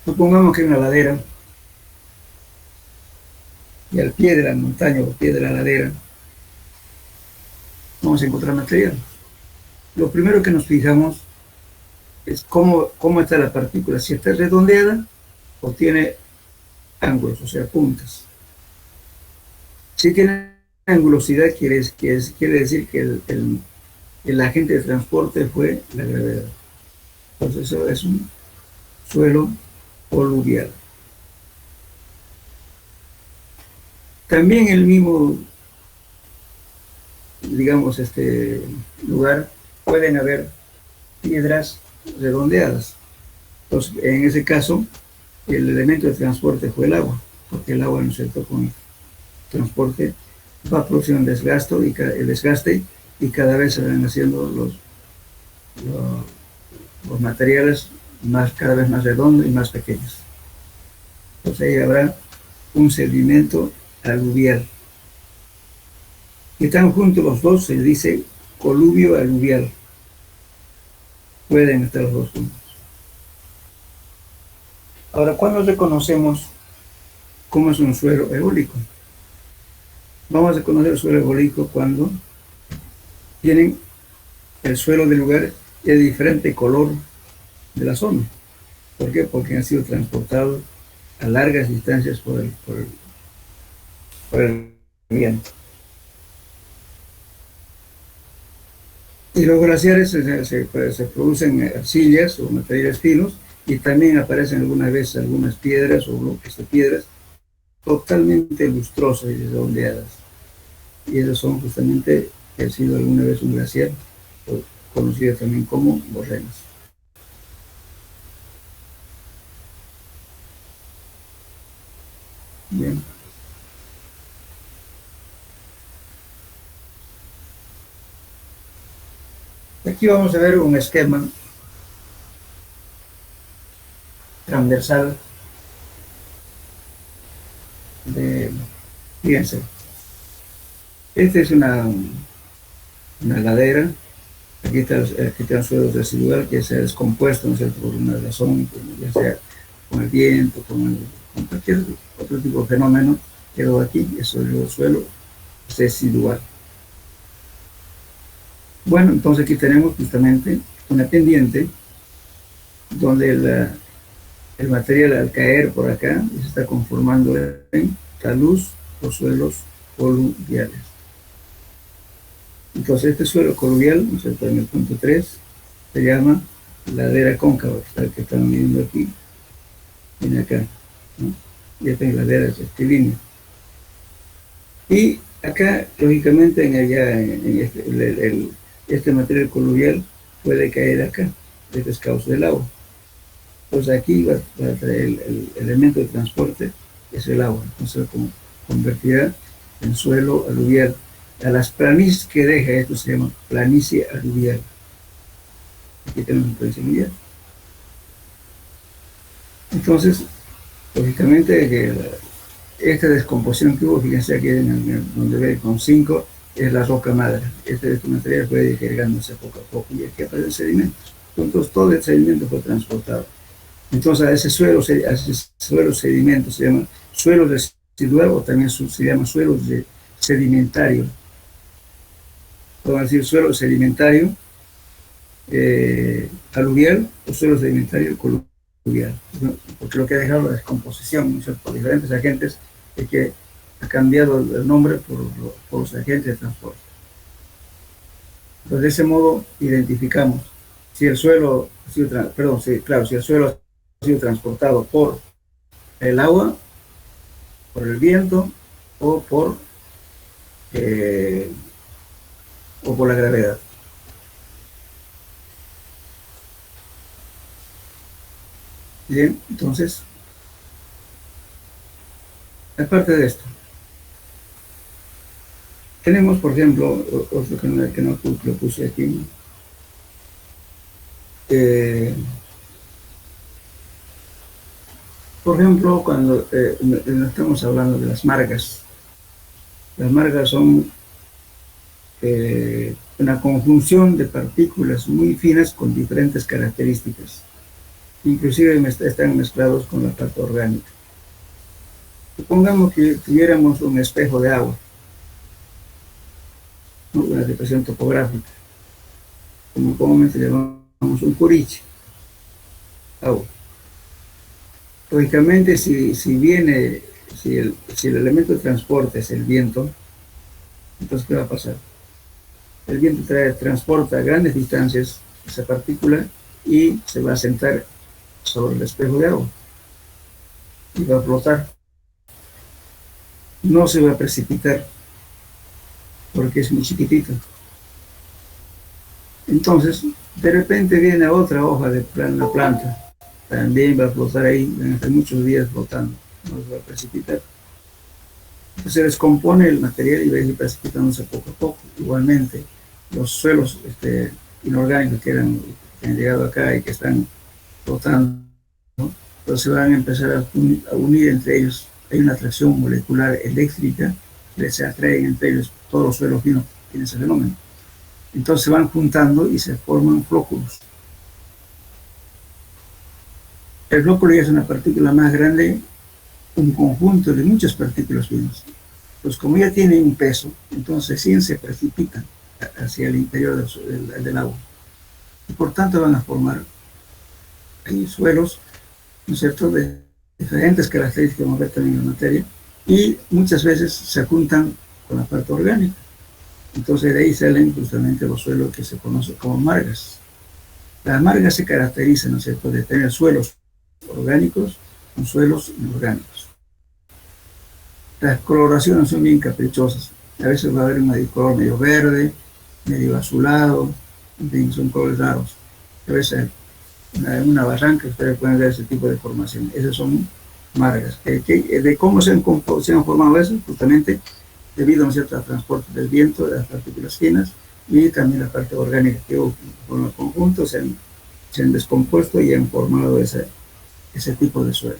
S1: supongamos que hay una ladera y al pie de la montaña o al pie de la ladera vamos a encontrar material. Lo primero que nos fijamos es cómo está la partícula, si está redondeada o tiene ángulos, o sea, puntas. Si tiene angulosidad, quiere decir que el agente de transporte fue la gravedad. Entonces eso es un suelo coluvial. También el mismo, digamos, lugar pueden haber piedras redondeadas. Entonces, en ese caso, el elemento de transporte fue el agua, porque el agua, ¿no es cierto?, con transporte va a producir un desgaste y cada vez se van haciendo los materiales cada vez más redondos y más pequeños. Entonces ahí habrá un sedimento aluvial. Y están juntos los dos, se dice coluvio aluvial. Pueden estar los dos juntos. Ahora, ¿cuándo reconocemos cómo es un suelo eólico? Vamos a conocer el suelo eólico cuando tienen el suelo del lugar de diferente color de la zona. ¿Por qué? Porque han sido transportados a largas distancias por el viento. Y los glaciares se producen arcillas o materiales finos y también aparecen algunas veces algunas piedras o bloques de piedras totalmente lustrosas y redondeadas. Y esas son justamente, que ha sido alguna vez un glaciar, conocido también como morrenas. Bien. Aquí vamos a ver un esquema transversal fíjense, esta es una ladera, aquí está el suelo residual que se ha descompuesto, ¿no es cierto?, por una razón, ya sea con el viento, con cualquier otro tipo de fenómeno, quedó aquí, eso es el suelo residual. Bueno, entonces aquí tenemos justamente una pendiente donde el material al caer por acá se está conformando en talus o suelos coluviales. Entonces este suelo coluvial, ¿no es cierto?, en el punto 3, se llama ladera cóncava, que están viendo aquí, viene acá, ¿no? Y esta es ladera rectilínea. Y acá, lógicamente, en este material coluvial puede caer acá, este es causa del agua. Entonces aquí va a traer el elemento de transporte, es el agua. Entonces convertirá en suelo aluvial. A las planicies que deja esto se llama planicie aluvial. Aquí tenemos una planicie aluvial. Entonces, lógicamente, esta descomposición que hubo, fíjense aquí donde ve con 5, es la roca madre. Este material fue degradándose poco a poco y aquí aparecen sedimentos. Entonces, todo el sedimento fue transportado. Entonces, a ese suelo sedimento se llama suelo residual o también se llama suelo sedimentario. Podemos decir suelo sedimentario aluvial o suelo sedimentario coluvial. Porque lo que ha dejado la descomposición, ¿no? Por diferentes agentes, es que ha cambiado el nombre por los agentes de transporte. Entonces, de ese modo identificamos si el suelo ha sido, si el suelo ha sido transportado por el agua, por el viento o por la gravedad. Bien, entonces, aparte de esto, tenemos, por ejemplo, otro que no lo puse aquí, por ejemplo, cuando estamos hablando de las margas son una conjunción de partículas muy finas con diferentes características. Inclusive están mezclados con la parte orgánica. Supongamos que tuviéramos un espejo de agua, ¿no? Una depresión topográfica, como comúnmente llamamos un curiche, agua. Lógicamente, si el elemento de transporte es el viento, entonces ¿qué va a pasar? El viento transporta a grandes distancias esa partícula y se va a sentar sobre el espejo de agua y va a flotar. No se va a precipitar porque es muy chiquitito. Entonces, de repente viene otra hoja de una planta, también va a flotar ahí, van a estar muchos días flotando, no se va a precipitar. Entonces se descompone el material y va a ir precipitándose poco a poco. Igualmente, los suelos inorgánicos que han llegado acá y que están flotando, ¿no? Entonces se van a empezar a unir entre ellos. Hay una atracción molecular eléctrica que se atraen entre ellos. Todos los suelos finos tienen ese fenómeno. Entonces se van juntando y se forman flóculos. El flóculo ya es una partícula más grande, un conjunto de muchas partículas finas. Pues como ya tienen un peso, entonces sí se precipitan hacia el interior del agua. Y por tanto van a formar ahí suelos, ¿no es cierto?, de diferentes características, como ver también en la materia, y muchas veces se juntan con la parte orgánica. Entonces de ahí salen justamente los suelos que se conocen como margas. Las margas se caracterizan, ¿no es cierto?, de tener suelos orgánicos con suelos inorgánicos. Las coloraciones son bien caprichosas. A veces va a haber un color medio verde, medio azulado, en fin, son colores raros. A veces en una barranca ustedes pueden ver ese tipo de formación. Esas son margas. De cómo se han formado eso, justamente debido, ¿no es cierto?, al transporte del viento, de las partículas finas y también la parte orgánica que con el conjunto se han descompuesto y han formado ese tipo de suelo.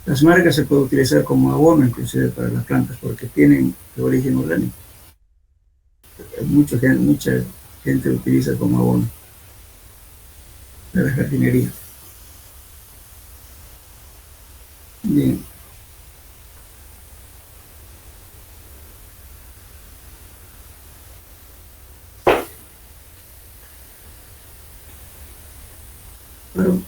S1: Las margas se pueden utilizar como abono inclusive para las plantas porque tienen de origen orgánico. Mucha gente lo utiliza como abono de la jardinería. Bien. Bueno,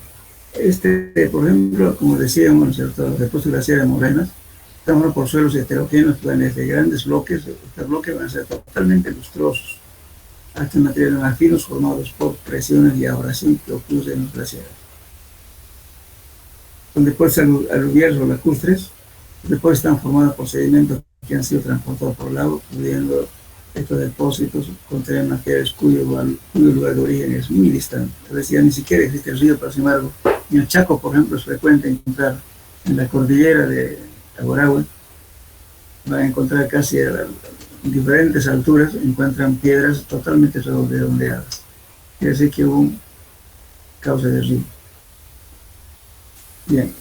S1: por ejemplo, como decíamos, ¿no es cierto?, los depósitos glaciares morenas están por suelos heterogéneos, planes de grandes bloques. Estos bloques van a ser totalmente lustrosos, hasta materiales más finos formados por presiones y abrasión que ocurren en los glaciares. Son depósitos aluviales o lacustres. Los depósitos están formados por sedimentos que han sido transportados por el agua, pudiendo estos depósitos contener materiales cuyo lugar de origen es muy distante. Es decir, ni siquiera existe el río, pero sin embargo, en el Chaco, por ejemplo, es frecuente encontrar en la cordillera de Agorahue, van a encontrar casi a diferentes alturas, encuentran piedras totalmente redondeadas. Quiere decir que hubo un cauce de río. Bien.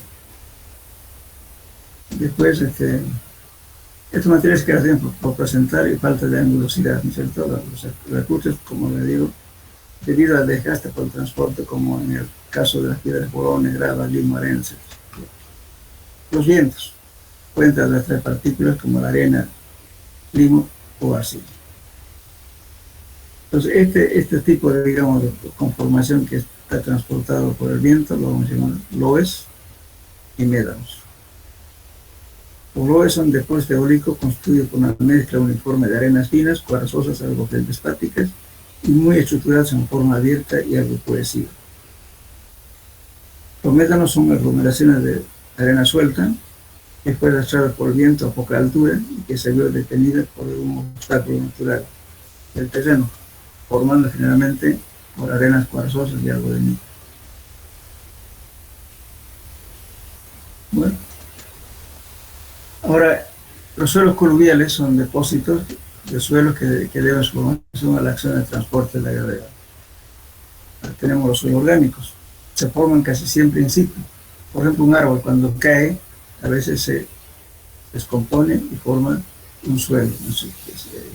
S1: Después, estos materiales que hacen por presentar y falta de angulosidad, ¿no es cierto? Los recursos, como le digo, debido al desgaste por el transporte, como en el caso de las piedras borones, grava, limo, arena, etc. Los vientos pueden arrastrar partículas como la arena, limo o arcilla. Entonces, este tipo de, digamos, de conformación que está transportado por el viento, lo vamos a llamar loes y médanos. Los loes son depósitos eólicos construidos por una mezcla uniforme de arenas finas, cuarzosas, algo feldespáticas, y muy estructuradas en forma abierta y algo cohesiva. Los médanos son aglomeraciones de arena suelta, que fue arrastrada por el viento a poca altura y que se vio detenida por un obstáculo natural del terreno, formando generalmente por arenas cuarzosas y algo de níquel. Bueno, ahora, los suelos coluviales son depósitos de suelos que deben su formación a la acción de transporte de la gravedad. Tenemos los suelos orgánicos, se forman casi siempre in situ. Por ejemplo, un árbol cuando cae, a veces se descompone y forma un suelo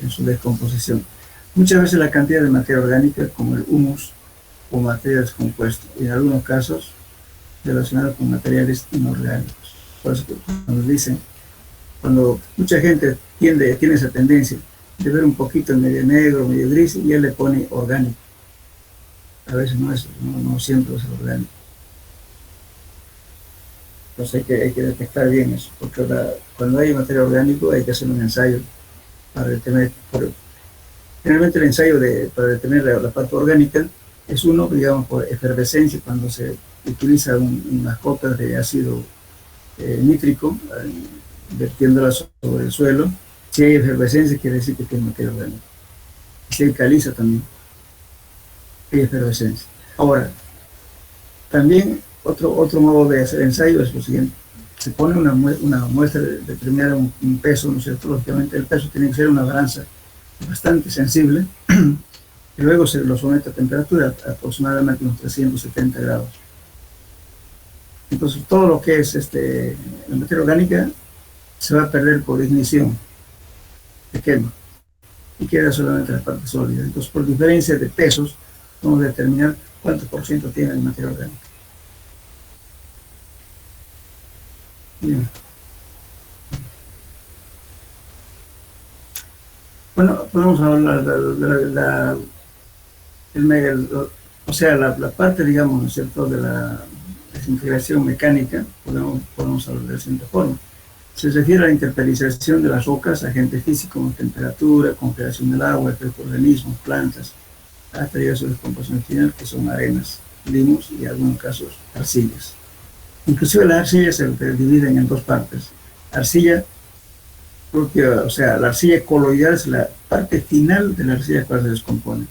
S1: en su descomposición. Muchas veces la cantidad de materia orgánica, como el humus o materiales compuestos, y en algunos casos relacionados con materiales inorgánicos. Por eso cuando mucha gente tiene esa tendencia de ver un poquito medio negro, medio gris, y él le pone orgánico. A veces no siempre es orgánico. Entonces hay que detectar bien eso, porque cuando hay material orgánico hay que hacer un ensayo para detener. Generalmente el ensayo para detener la parte orgánica es uno, digamos, por efervescencia, cuando se utiliza unas gotas de ácido nítrico, vertiéndola sobre el suelo. Si hay efervescencia, quiere decir que tiene materia orgánica. Si hay caliza también, hay efervescencia. Ahora, también otro modo de hacer ensayo es lo siguiente: se pone una muestra determinada, un peso, ¿no es cierto? Lógicamente el peso tiene que ser una balanza bastante sensible, y luego se lo somete a temperatura aproximadamente unos 370 grados. Entonces todo lo que es la materia orgánica se va a perder por ignición, se quema, y queda solamente la parte sólida. Entonces, por diferencia de pesos, vamos a determinar cuánto por ciento tiene de materia orgánica. Bien. Bueno, podemos hablar de la parte, digamos, ¿no es cierto?, de la desintegración mecánica. Podemos hablar de la siguiente forma. Se refiere a la interpelización de las rocas, agentes físicos como temperatura, congelación del agua, organismos, plantas, hasta llegar a su descomposición final, que son arenas, limos y en algunos casos arcillas. Inclusive las arcillas se dividen en dos partes. Arcilla propia, o sea, la arcilla coloidal es la parte final de la arcilla cuando se descompone.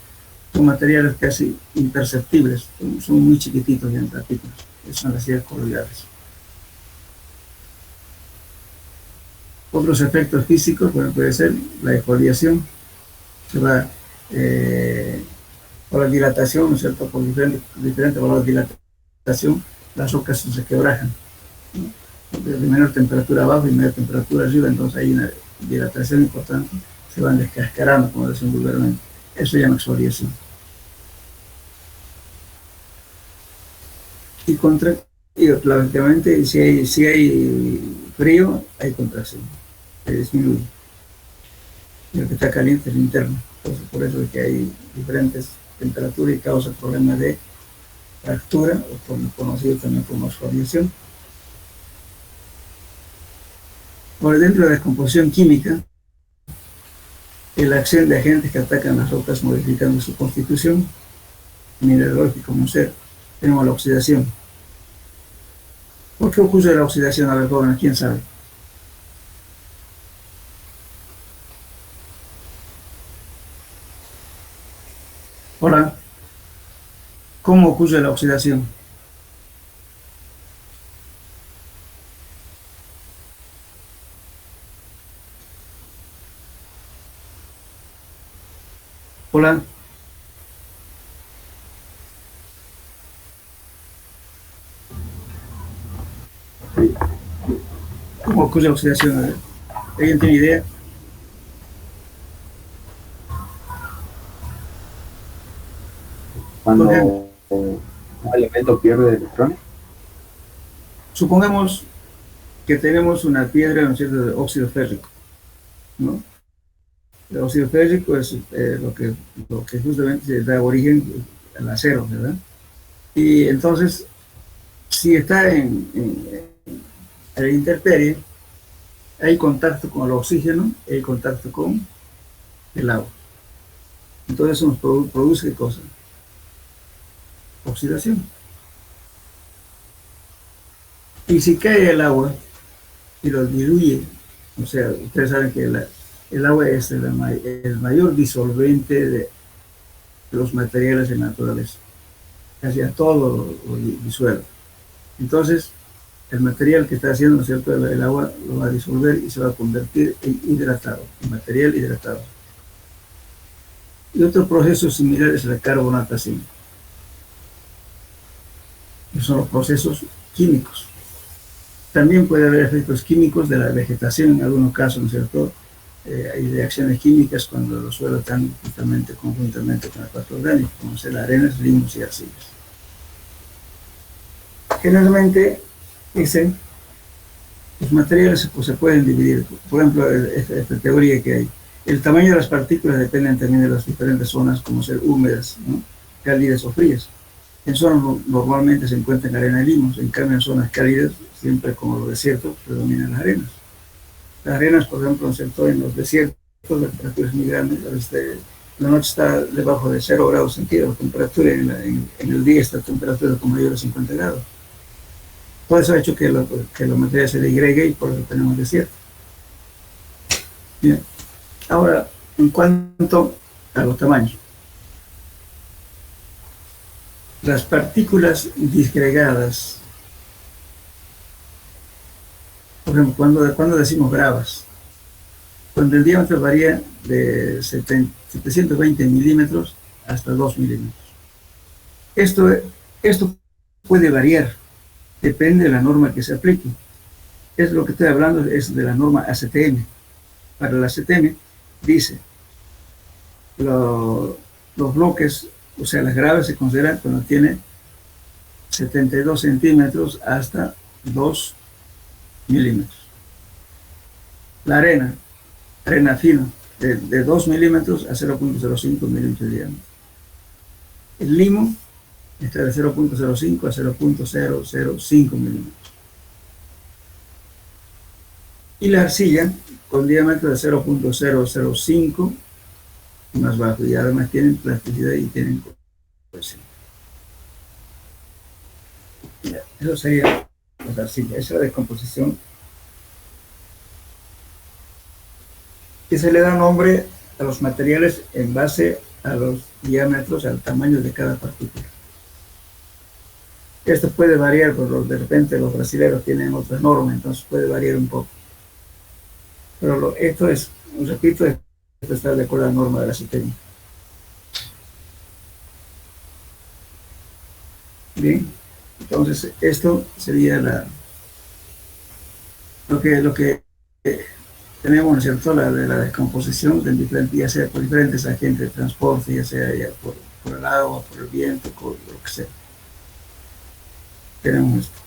S1: Son materiales casi imperceptibles, son muy chiquititos y en partículas. Son las arcillas coloidales. Otros efectos físicos, bueno, puede ser la exfoliación, se va por la dilatación, ¿no es cierto?, por diferentes valores de dilatación, las rocas se quebrajan, ¿no? De menor temperatura abajo y menor temperatura arriba, entonces hay una dilatación importante, se van descascarando, como decimos vulgarmente. Eso se llama exfoliación. Y lógicamente, si hay frío, hay contracción, se disminuye. Y el que está caliente es el interno. Entonces, por eso es que hay diferentes temperaturas y causa problemas de fractura, o conocido también como exfoliación. Ahora, dentro de la descomposición química, la acción de agentes que atacan las rocas modificando su constitución mineralógica como ser, tenemos la oxidación. ¿Por qué ocurre la oxidación? A ver, jóvenes, ¿quién sabe? Ahora, ¿cómo ocurre la oxidación? Hola, ¿cómo ocurre la oxidación? A ver, ¿alguien tiene idea? Por ejemplo,
S5: Cuando un elemento pierde electrones.
S1: supongamos que tenemos una piedra, ¿no es cierto?, de óxido férrico, ¿no? El óxido férrico es lo que justamente da origen al acero, ¿verdad? Y entonces, si está en la intemperie, hay contacto con el oxígeno, hay contacto con el agua. Entonces eso nos produce ¿qué cosa? Oxidación. Y si cae el agua y lo diluye, o sea, ustedes saben que el agua es el mayor disolvente de los materiales de la naturaleza. Casi a todo lo disuelve. Entonces, el material que está haciendo, ¿no es cierto?, el agua lo va a disolver y se va a convertir en hidratado, en material hidratado. Y otro proceso similar es la carbonatación. Que son los procesos químicos. También puede haber efectos químicos de la vegetación en algunos casos, ¿no es cierto? Hay reacciones químicas cuando los suelos están justamente conjuntamente con la parte orgánica, como son las arenas, limos y arcillas. Generalmente, dicen, los materiales pues, se pueden dividir. Por ejemplo, esta teoría que hay. El tamaño de las partículas depende también de las diferentes zonas, como ser húmedas, ¿no?, cálidas o frías. En zonas normalmente se encuentran arena y limos, en cambio en zonas cálidas, siempre como los desiertos, predominan las arenas. Las arenas, por ejemplo, en los desiertos, la temperatura es muy grande, la noche está debajo de 0 grados centígrados, la temperatura en el día está a temperatura con mayor de 50 grados. Todo eso ha hecho que la materia se degregue y por eso tenemos desierto. Bien. Ahora, en cuanto a los tamaños. Las partículas disgregadas, por ejemplo, cuando decimos gravas, cuando el diámetro varía de 720 milímetros hasta 2 milímetros. Esto puede variar, depende de la norma que se aplique. Es lo que estoy hablando, es de la norma ACTM. Para la ACTM dice, los bloques, o sea, las graves se consideran cuando tiene 72 centímetros hasta 2 milímetros. La arena fina, de 2 milímetros a 0.05 milímetros de diámetro. El limo está de 0.05 a 0.005 milímetros. Y la arcilla con diámetro de 0.005 más bajo, y además tienen plasticidad y tienen cohesión. Eso sería las arcillas, esa es la descomposición. Y se le da nombre a los materiales en base a los diámetros, al tamaño de cada partícula. Esto puede variar, porque de repente los brasileños tienen otras normas, entonces puede variar un poco. Pero esto es, repito, esto está de acuerdo a la norma de la CITEM. Bien, entonces esto sería lo que tenemos, ¿no es cierto?, la descomposición ya sea por diferentes agentes de transporte, ya sea ya por el agua, por el viento, por lo que sea. Tenemos esto.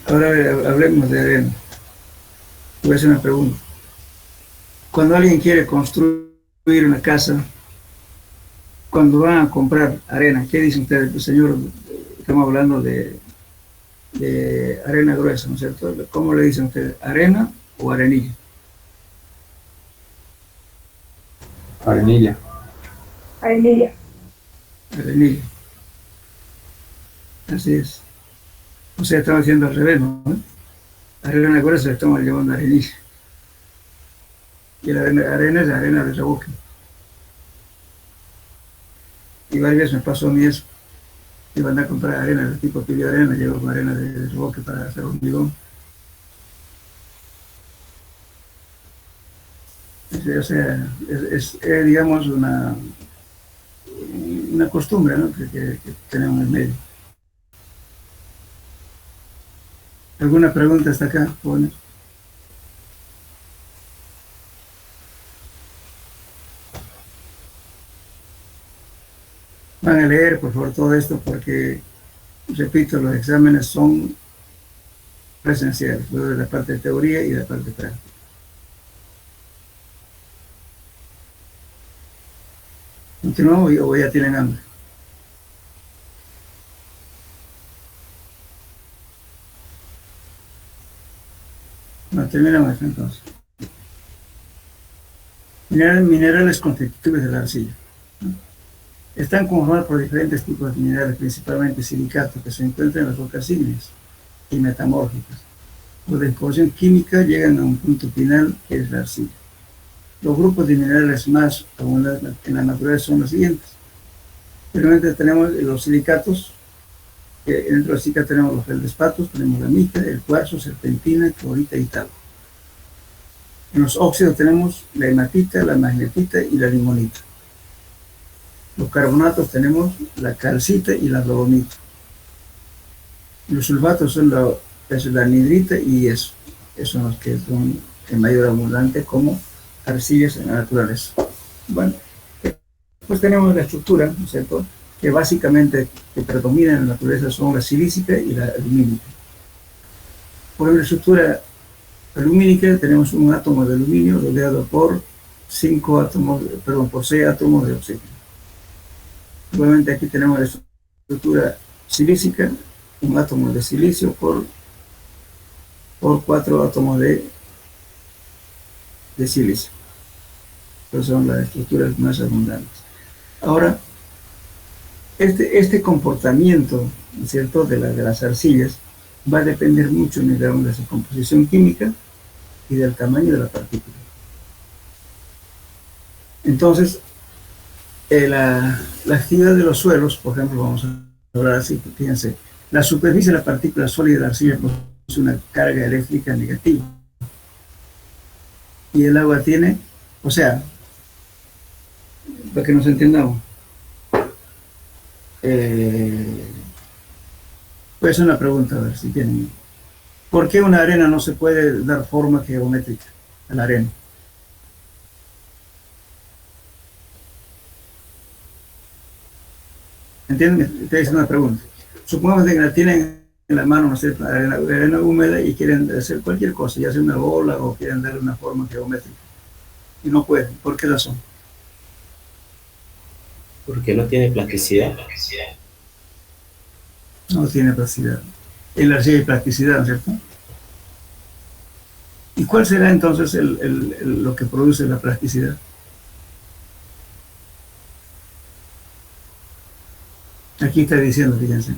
S1: Ahora hablemos de arena. Voy a hacer una pregunta. Cuando alguien quiere construir una casa, cuando van a comprar arena, ¿qué dicen ustedes? Pues, señor, estamos hablando de arena gruesa, ¿no es cierto? ¿Cómo le dicen ustedes? ¿Arena o arenilla?
S5: Arenilla.
S3: Arenilla.
S1: Arenilla. Así es. O sea, estamos haciendo al revés, ¿no? Arena gruesa la estamos llevando arenilla. Y la arena es la arena de revoque. Y varias veces me pasó a mí eso. Iba a andar a comprar arena de tipo de arena, llevo con arena de roque para hacer hormigón. O sea, es, digamos, una costumbre, ¿no? que tenemos en el medio. ¿Alguna pregunta hasta acá, jóvenes? Van a leer, por favor, todo esto porque, repito, los exámenes son presenciales, luego de la parte de teoría y de la parte práctica. ¿Continuamos o ya tienen hambre? No, terminamos esto entonces. Minerales constitutivos de la arcilla. Están conformados por diferentes tipos de minerales, principalmente silicatos, que se encuentran en las rocas ígneas y metamórficas. Por descomposición química llegan a un punto final, que es la arcilla. Los grupos de minerales más abundantes en la naturaleza son los siguientes. Primeramente tenemos los silicatos, que dentro de los silicatos tenemos los feldespatos, tenemos la mica, el cuarzo, serpentina, clorita y talco. En los óxidos tenemos la hematita, la magnetita y la limonita. Los carbonatos tenemos la calcita y la dolomita. Los sulfatos son la anhidrita y eso. Esos son los que son en mayor abundante como arcillas en la naturaleza. Bueno, pues tenemos la estructura, ¿no es cierto?, que básicamente que predomina en la naturaleza son la silícica y la alumínica. Por ejemplo, la estructura alumínica tenemos un átomo de aluminio rodeado por 6 átomos de oxígeno. Nuevamente aquí tenemos la estructura silícica, un átomo de silicio por 4 átomos de silicio. Esas son las estructuras más abundantes. Ahora, este comportamiento, ¿no es cierto?, de las arcillas va a depender mucho de su composición química y del tamaño de la partícula. Entonces, la actividad de los suelos, por ejemplo, vamos a hablar así, fíjense, la superficie de la partícula sólida de la arcilla produce una carga eléctrica negativa. Y el agua tiene, o sea, para que nos entendamos, pues una pregunta, a ver si tienen. ¿Por qué una arena no se puede dar forma geométrica a la arena? ¿Entienden? Te hice una pregunta. Supongamos que la tienen en la mano, no sé, arena húmeda y quieren hacer cualquier cosa, ya sea una bola o quieren darle una forma geométrica. Y no pueden. ¿Por qué razón?
S6: Porque no tiene plasticidad.
S1: No tiene plasticidad. En la arcilla hay plasticidad, ¿no es cierto? ¿Y cuál será entonces lo que produce la plasticidad? Aquí está diciendo, fíjense,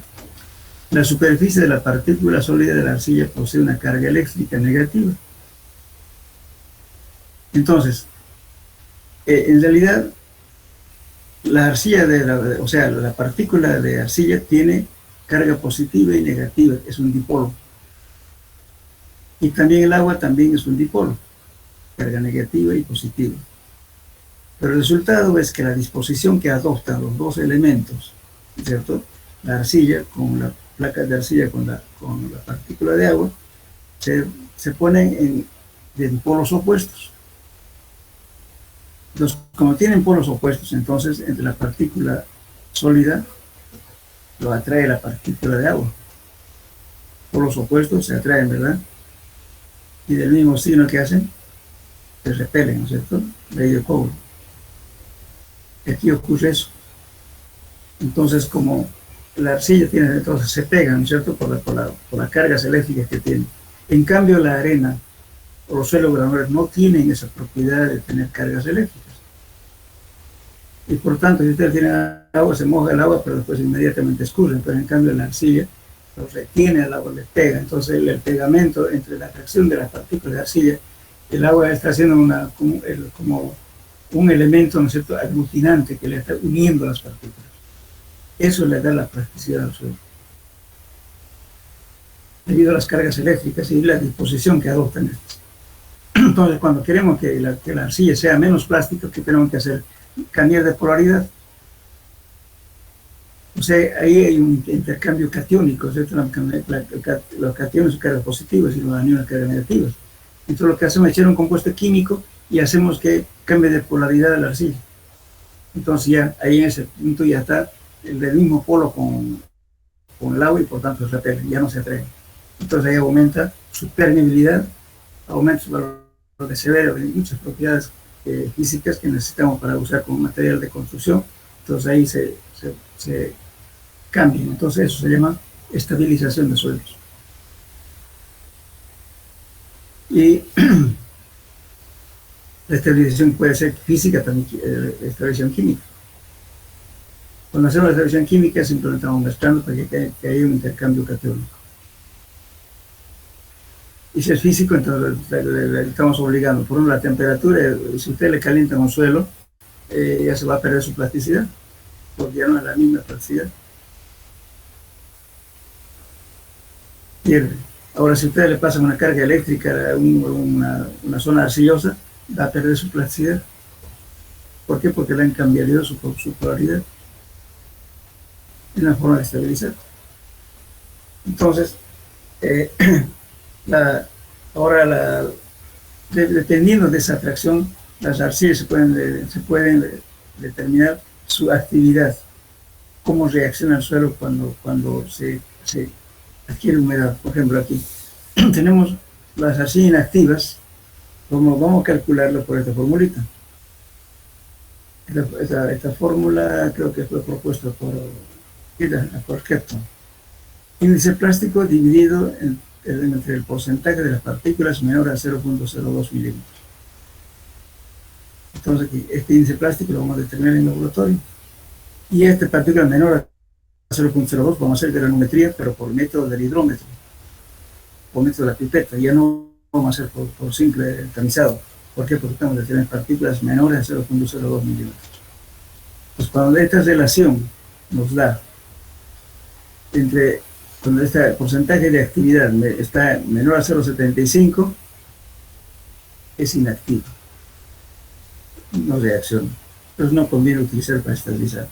S1: la superficie de la partícula sólida de la arcilla posee una carga eléctrica negativa. Entonces, en realidad, la arcilla la partícula de arcilla tiene carga positiva y negativa, es un dipolo. Y también el agua también es un dipolo, carga negativa y positiva. Pero el resultado es que la disposición que adoptan los dos elementos, ¿cierto?, la arcilla con la placa de arcilla con la partícula de agua, se ponen de dipolos opuestos. Entonces, como tienen polos opuestos, entonces entre la partícula sólida lo atrae la partícula de agua. Polos opuestos se atraen, ¿verdad? Y del mismo signo que hacen, se repelen, ¿no es cierto? Ley de Coulomb. Aquí ocurre eso. Entonces, como la arcilla tiene, entonces se pegan, ¿no es cierto?, por las cargas eléctricas que tiene. En cambio, la arena o los suelos granulares no tienen esa propiedad de tener cargas eléctricas. Y por tanto, si ustedes tienen agua, se moja el agua, pero después inmediatamente escurren. Pero en cambio, la arcilla lo retiene al agua, le pega. Entonces, el pegamento entre la atracción de las partículas de arcilla, el agua está haciendo como un elemento, ¿no es cierto?, aglutinante que le está uniendo las partículas. Eso le da la plasticidad al suelo. Debido a las cargas eléctricas y la disposición que adoptan estas. Entonces, cuando queremos que la arcilla sea menos plástica, ¿qué tenemos que hacer? Cambiar de polaridad. O sea, ahí hay un intercambio catiónico, ¿cierto? Los cationes son cargas positivas y los aniones cargas negativas. Entonces, lo que hacemos es echar un compuesto químico y hacemos que cambie de polaridad la arcilla. Entonces, ya ahí en ese punto ya está el del mismo polo con el agua y por tanto se repele, ya no se atrae. Entonces, ahí aumenta su permeabilidad, aumenta su valor de severo y muchas propiedades físicas que necesitamos para usar como material de construcción. Entonces, ahí se cambian. Entonces eso se llama estabilización de suelos. Y la estabilización puede ser física, también estabilización química. Cuando hacemos la estabilización química simplemente estamos mezclando para que haya un intercambio catiónico. Y si es físico, entonces le estamos obligando. Por ejemplo, la temperatura, si usted le calienta un suelo, ya se va a perder su plasticidad, porque ya no es la misma plasticidad. Pierde. Ahora, si usted le pasa una carga eléctrica a una zona arcillosa, va a perder su plasticidad. ¿Por qué? Porque le han cambiado su polaridad. Es una forma de estabilizar. Entonces, dependiendo de esa atracción, las arcillas se pueden determinar su actividad, cómo reacciona el suelo cuando se adquiere humedad. Por ejemplo, aquí tenemos las arcillas inactivas. Vamos a calcularlo por esta formulita. Esta fórmula creo que fue propuesta por Kepton. Índice plástico dividido entre el porcentaje de las partículas menor a 0.02 milímetros. Entonces, aquí, este índice plástico lo vamos a determinar en el laboratorio. Y esta partícula menor a 0.02 vamos a hacer granometría, pero por método del hidrómetro, por método de la pipeta. Ya no vamos a hacer por simple tamizado. ¿Por qué? Porque estamos determinando partículas menores a 0.02 milímetros. Pues cuando esta relación nos da cuando este porcentaje de actividad está menor a 0.75, es inactivo, no reacciona. Entonces no conviene utilizar para estabilizar.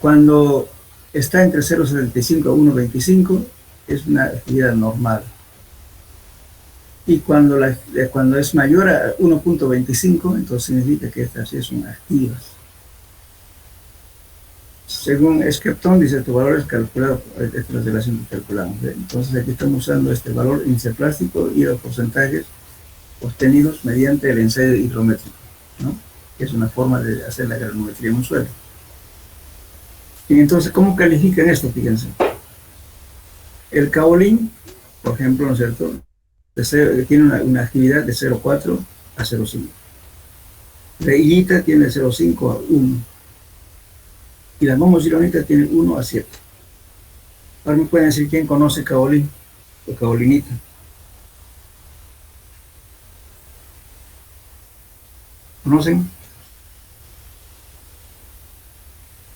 S1: Cuando está entre 0.75 a 1.25, es una actividad normal. Y cuando es mayor a 1.25, entonces significa que estas sí son activas. Según Kepton, dice tu valor es calculado, esta es la relación que calculamos. Entonces aquí estamos usando este valor índice plástico y los porcentajes obtenidos mediante el ensayo hidrométrico, ¿no? Que es una forma de hacer la granometría en un suelo. Y entonces, ¿cómo califican esto? Fíjense. El caolín, por ejemplo, ¿no es cierto?, tiene una actividad de 0.4 a 0.5. La hillita tiene 0.5 a 1. Y la momogironita tiene 1 a 7. Ahora me pueden decir quién conoce caolín o caolinita. ¿Conocen?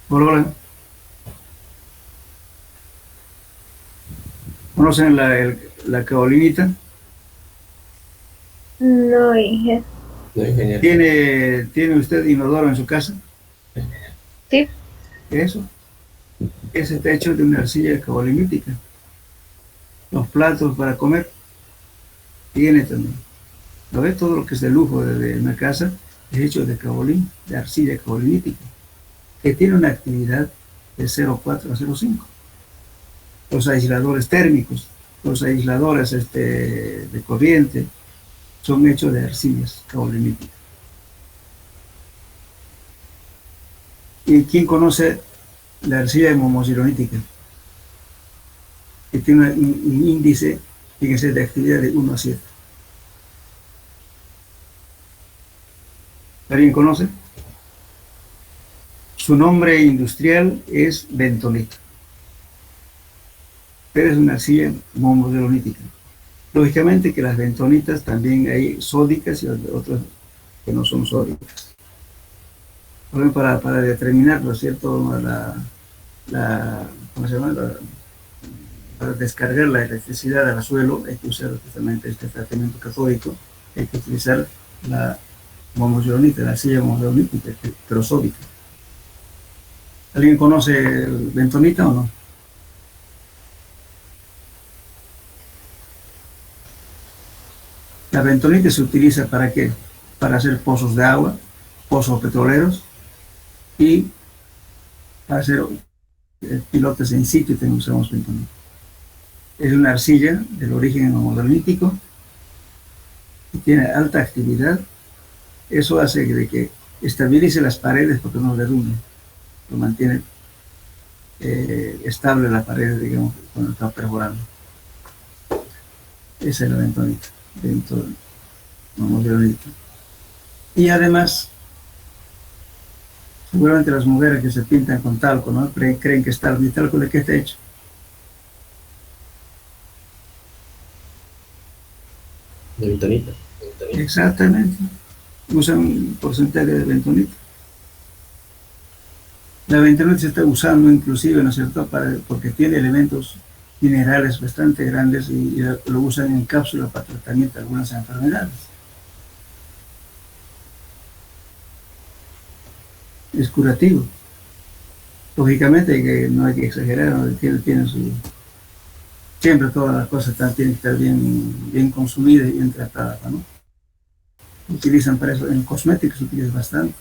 S1: Hola. ¿Conocen la caolinita?
S3: No, hija.
S6: No, ingeniero.
S1: ¿Tiene usted inodoro en su casa?
S3: Sí.
S1: Eso. Ese está hecho de una arcilla caolinítica. Los platos para comer tiene también. ¿Lo ves? Todo lo que es de lujo de una casa es hecho de caolín, de arcilla caolinítica, que tiene una actividad de 0.4 a 0.5. Los aisladores térmicos, los aisladores de corriente, son hechos de arcillas caoliníticas. ¿Y quién conoce la arcilla momogironítica? Que tiene un índice, fíjense, de actividad de 1 a 7. ¿Alguien conoce? Su nombre industrial es bentonita, pero es una arcilla momogironítica. Lógicamente que las bentonitas también hay sódicas y otras que no son sódicas. Para determinar, ¿no es cierto?, ¿cómo se llama? Para descargar la electricidad al suelo hay que usar justamente este tratamiento catódico, hay que utilizar la momoyeronita, la arcilla momoyeronítica, terosóbica. ¿Alguien conoce el bentonita o no? La bentonita se utiliza ¿para qué? Para hacer pozos de agua, pozos petroleros y para hacer pilotes in situ también usamos bentonita. Es una arcilla del origen homodonítico y tiene alta actividad. Eso hace de que estabilice las paredes porque no derrumbe, lo mantiene estable la pared, digamos, cuando está perforando. Esa es la bentonita, dentro homodonítico. Y además, seguramente las mujeres que se pintan con talco, ¿no? Creen que es talco. ¿Y talco de qué está hecho?
S6: De bentonita.
S1: Exactamente. Usan un porcentaje de bentonita. La bentonita se está usando inclusive, ¿no es cierto?, porque tiene elementos minerales bastante grandes y lo usan en cápsula para tratamiento de algunas enfermedades. Es curativo. Lógicamente que no hay que exagerar, ¿no? Tiene su... Siempre todas las cosas tienen que estar bien consumidas y bien tratadas, ¿no? Utilizan para eso, en cosméticos se utiliza bastante.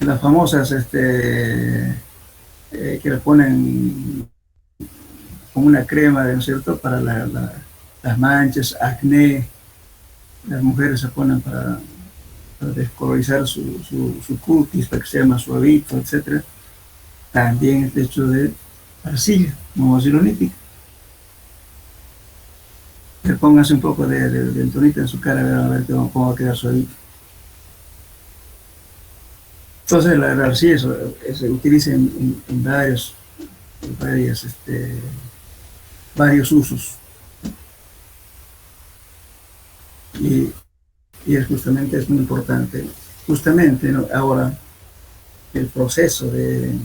S1: Las famosas que le ponen como una crema, ¿no es cierto?, para las manchas, acné, las mujeres se ponen para descolorizar su cutis, para que sea más suavito, etc. También es hecho de arcilla, momoyeronítica. Le pongas un poco de bentonita en su cara, a ver cómo va a quedar suavito. Entonces la arcilla se utiliza en varios usos. Y es muy importante. Justamente, ¿no?, ahora el proceso del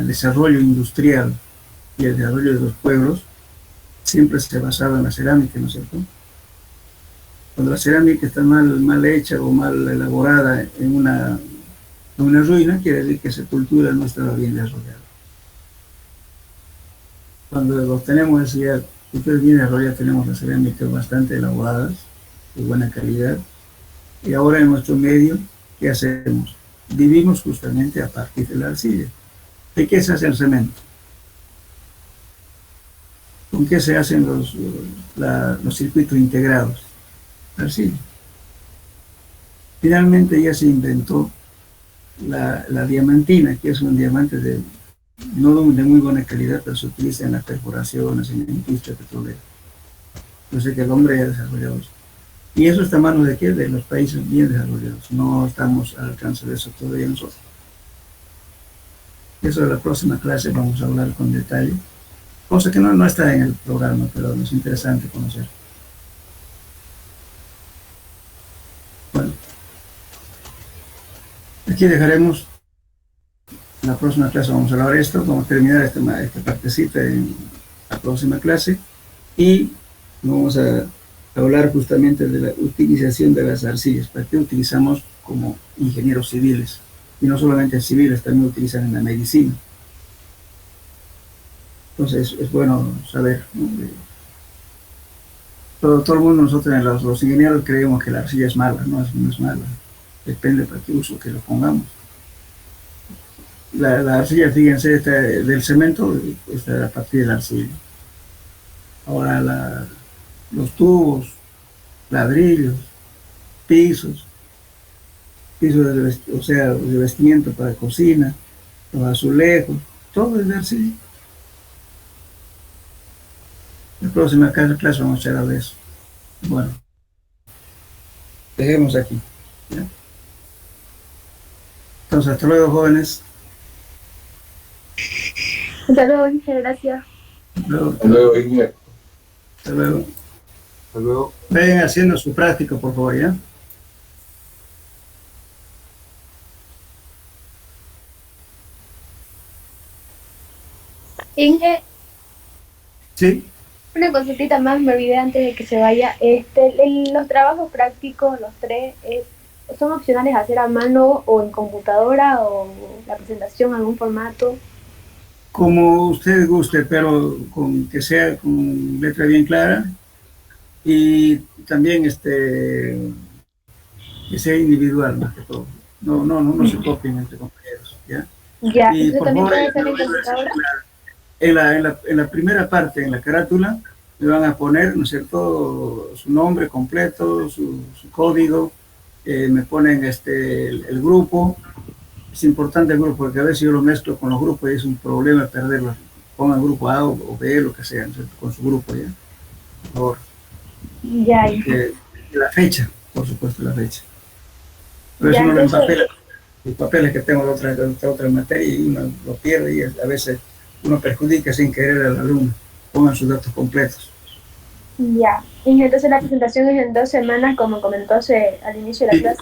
S1: desarrollo industrial y el desarrollo de los pueblos siempre se ha basado en la cerámica, ¿no es cierto? Cuando la cerámica está mal hecha o mal elaborada en una ruina, quiere decir que esa cultura no estaba bien desarrollada. Cuando los tenemos así, culturas bien desarrolladas, tenemos las cerámicas bastante elaboradas, de buena calidad, y ahora en nuestro medio, ¿qué hacemos? Vivimos justamente a partir de la arcilla. ¿De qué se hace el cemento? ¿Con qué se hacen los circuitos integrados? Arcilla. Finalmente ya se inventó la diamantina, que es un diamante no de muy buena calidad, pero se utiliza en las perforaciones, en la industria petrolera. Yo sé que el hombre ya ha desarrollado eso. Y eso está en manos de ¿qué? De los países bien desarrollados. No estamos al alcance de eso todavía nosotros. Eso en la próxima clase vamos a hablar con detalle. Cosa que no está en el programa, pero es interesante conocer. Bueno, aquí dejaremos. En la próxima clase vamos a hablar de esto, vamos a terminar esta partecita en la próxima clase y vamos a hablar justamente de la utilización de las arcillas, para qué utilizamos como ingenieros civiles, y no solamente civiles, también utilizan en la medicina. Entonces es bueno saber, ¿no? Todo el mundo, nosotros los ingenieros creemos que la arcilla es mala, no es mala, depende para qué uso que lo pongamos. La arcilla, fíjense, del cemento está a partir de la arcilla. Ahora los tubos, ladrillos, pisos de revestimiento para cocina, los azulejos, todo es de arcilla. En la próxima clase vamos a hablar de eso. Bueno, dejemos aquí, ¿ya? Entonces, hasta luego, jóvenes.
S3: Hasta luego, Inge, gracias.
S2: Hasta luego, Inge.
S1: Hasta luego.
S5: Hasta luego.
S1: Vayan haciendo su práctica, por favor, ¿ya?
S3: Inge,
S1: Sí,
S3: una consultita más, me olvidé antes de que se vaya. Los trabajos prácticos, los tres, ¿son opcionales hacer a mano o en computadora o la presentación en algún formato?
S1: como usted guste, pero con que sea con letra bien clara y también que sea individual más que todo. No se copien entre compañeros, ¿ya?
S3: Ya,
S1: Y
S3: ¿eso
S1: por
S3: también
S1: favor,
S3: puede ser en computadora?
S1: en la primera parte, en la carátula, le van a poner, ¿no es cierto?, su nombre completo, su código, me ponen el grupo. Es importante el grupo, porque a veces yo lo mezclo con los grupos y es un problema perderlo. Pongan grupo A o B, lo que sea, ¿no es cierto?, con su grupo, ¿ya? Por favor.
S3: Ya, Inge.
S1: La fecha, por supuesto, la fecha. Pero
S3: Ya,
S1: eso no lo
S3: entonces,
S1: empapela. Los papeles que tengo de otra materia y uno lo pierde y a veces uno perjudica sin querer al alumno. Pongan sus datos completos.
S3: ya. Inge, entonces la presentación es en 2 semanas, como comentó al inicio de la
S1: Sí,
S3: clase.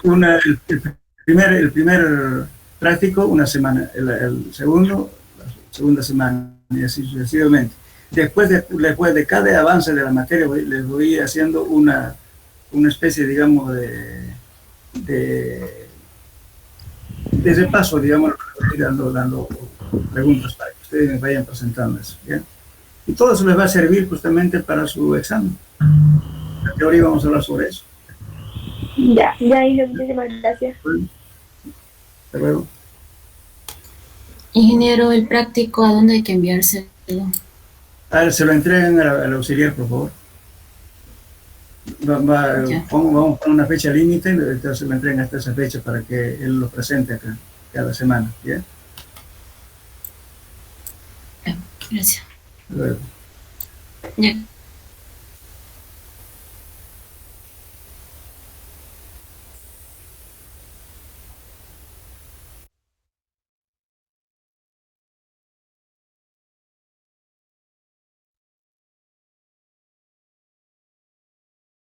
S1: el primer práctico, una semana, el segundo, la segunda semana, y así sucesivamente. Después de cada avance de la materia, les voy haciendo una especie, digamos, de repaso, digamos, dando preguntas para que ustedes me vayan presentando eso, ¿ya? Y todo eso les va a servir justamente para su examen. En teoría vamos a hablar sobre eso.
S3: Ya, ya, Inge, muchísimas gracias.
S1: Bueno, hasta luego.
S7: Ingeniero, el práctico, ¿a dónde hay que enviárselo?
S1: Se lo entregan al auxiliar, por favor.
S7: Ya.
S1: Vamos a poner una fecha límite, entonces se lo entregan hasta esa fecha para que él lo presente acá cada semana, ¿ya?
S7: Ya, gracias.
S1: Hasta luego.
S7: Ya.